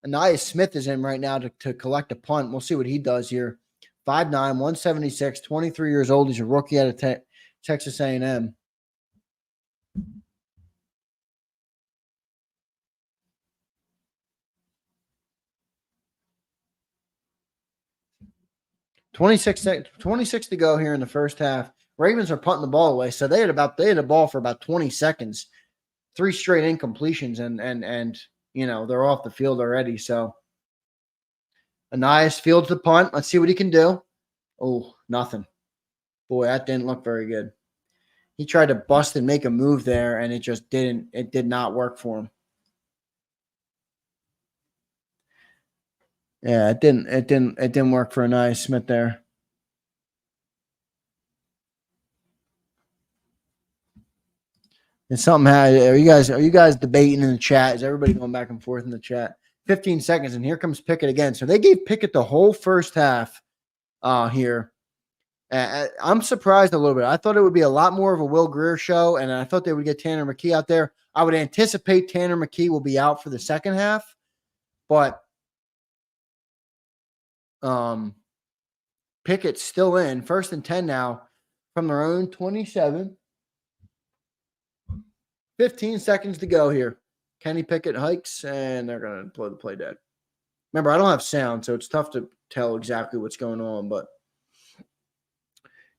Anais Smith is in right now to collect a punt. We'll see what he does here. 5'9", 176, 23 years old. He's a rookie out of Texas A&M. Twenty-six to go here in the first half. Ravens are punting the ball away, so they had the ball for about 20 seconds. 3 straight incompletions, and they're off the field already. So Anais fields the punt. Let's see what he can do. Oh, nothing. Boy, that didn't look very good. He tried to bust and make a move there, and it just didn't. It did not work for him. Yeah, it didn't work for Anais Smith there. And something are you guys debating in the chat? Is everybody going back and forth in the chat? 15 seconds, and here comes Pickett again. So they gave Pickett the whole first half here. I'm surprised a little bit. I thought it would be a lot more of a Will Grier show, and I thought they would get Tanner McKee out there. I would anticipate Tanner McKee will be out for the second half, but Pickett's still in. 1st and 10 now from their own 27. 15 seconds to go here. Kenny Pickett hikes, and they're going to play the play dead. Remember, I don't have sound, so it's tough to tell exactly what's going on, but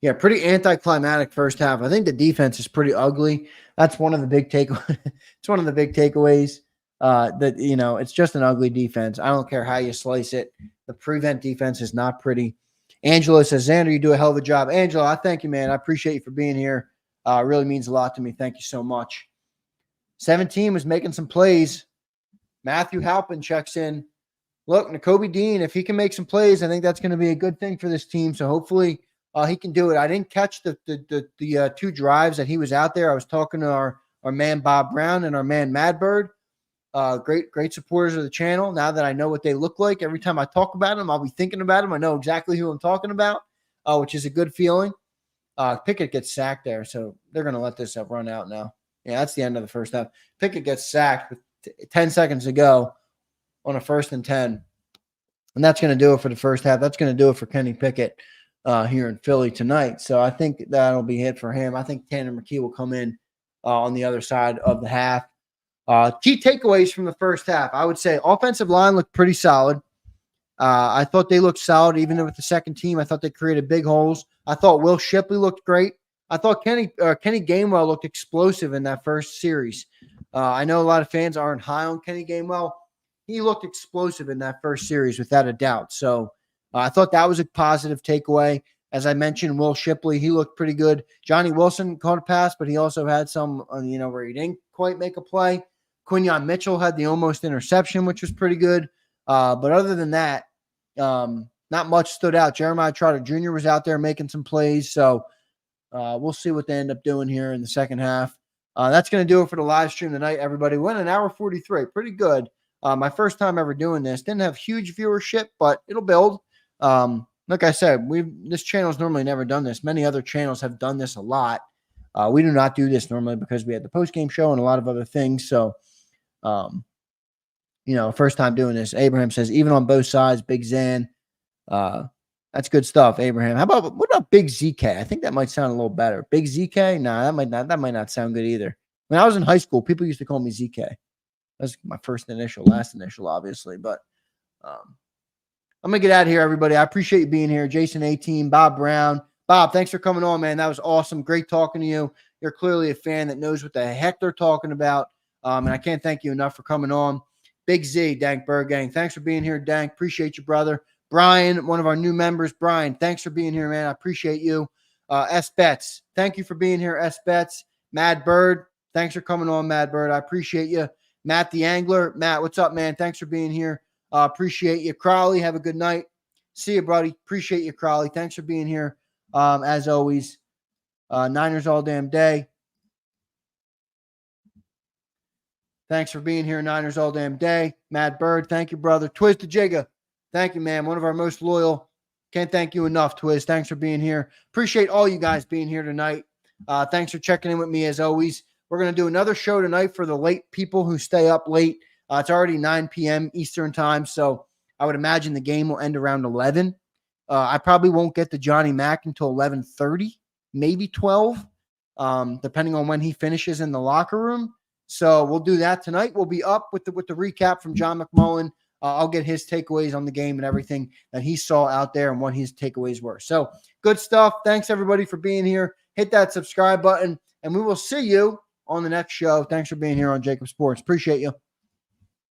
yeah, pretty anticlimactic first half. I think the defense is pretty ugly. That's one of the big takeaways. It's one of the big takeaways that, it's just an ugly defense. I don't care how you slice it. The prevent defense is not pretty. Angela says, Zander, you do a hell of a job. Angela, I thank you, man. I appreciate you for being here. It really means a lot to me. Thank you so much. 17 was making some plays. Matthew Halpin checks in. Look, Nakobe Dean, if he can make some plays, I think that's going to be a good thing for this team. So hopefully he can do it. I didn't catch the 2 drives that he was out there. I was talking to our man Bob Brown and our man Madbird. Great supporters of the channel. Now that I know what they look like, every time I talk about them, I'll be thinking about them. I know exactly who I'm talking about, which is a good feeling. Pickett gets sacked there, so they're going to let this run out now. Yeah, that's the end of the first half. Pickett gets sacked with 10 seconds to go on a 1st and 10. And that's going to do it for the first half. That's going to do it for Kenny Pickett here in Philly tonight. So I think that'll be it for him. I think Tanner McKee will come in on the other side of the half. Key takeaways from the first half. I would say offensive line looked pretty solid. I thought they looked solid even with the second team. I thought they created big holes. I thought Will Shipley looked great. I thought Kenny Gainwell looked explosive in that first series. I know a lot of fans aren't high on Kenny Gainwell. He looked explosive in that first series without a doubt. So I thought that was a positive takeaway. As I mentioned, Will Shipley, he looked pretty good. Johnny Wilson caught a pass, but he also had some, where he didn't quite make a play. Quinyon Mitchell had the almost interception, which was pretty good. But other than that, not much stood out. Jeremiah Trotter Jr. was out there making some plays. So we'll see what they end up doing here in the second half. That's going to do it for the live stream tonight, everybody. Went an hour 43. Pretty good. My first time ever doing this. Didn't have huge viewership, but it'll build. Like I said, this channel's normally never done this. Many other channels have done this a lot. We do not do this normally because we had the post-game show and a lot of other things. So, first time doing this. Abraham says, even on both sides, Big Zan. That's good stuff, Abraham. What about Big ZK? I think that might sound a little better. Big ZK? Nah, that might not sound good either. When I was in high school, people used to call me ZK. That's my first initial, last initial, obviously. But I'm gonna get out of here, everybody. I appreciate you being here. Jason 18, Bob Brown. Bob, thanks for coming on, man. That was awesome. Great talking to you. You're clearly a fan that knows what the heck they're talking about. And I can't thank you enough for coming on. Big Z, Dank Bergang. Thanks for being here, Dank. Appreciate you, brother. Brian, one of our new members. Brian, thanks for being here, man. I appreciate you. S. Betts, thank you for being here, S. Betts. Mad Bird, thanks for coming on, Mad Bird. I appreciate you. Matt the Angler. Matt, what's up, man? Thanks for being here. Appreciate you. Crowley, have a good night. See you, buddy. Appreciate you, Crowley. Thanks for being here. As always, Niners all damn day. Thanks for being here, Niners all damn day. Mad Bird, thank you, brother. Twiz the Jigga. Thank you, man. One of our most loyal. Can't thank you enough, Twiz. Thanks for being here. Appreciate all you guys being here tonight. Thanks for checking in with me as always. We're going to do another show tonight for the late people who stay up late. It's already 9 p.m. Eastern time, so I would imagine the game will end around 11. I probably won't get to Johnny Mack until 11:30, maybe 12, depending on when he finishes in the locker room. So we'll do that tonight. We'll be up with the recap from John McMullen. I'll get his takeaways on the game and everything that he saw out there and what his takeaways were. So good stuff. Thanks, everybody, for being here. Hit that subscribe button, and we will see you on the next show. Thanks for being here on JAKIB Sports. Appreciate you.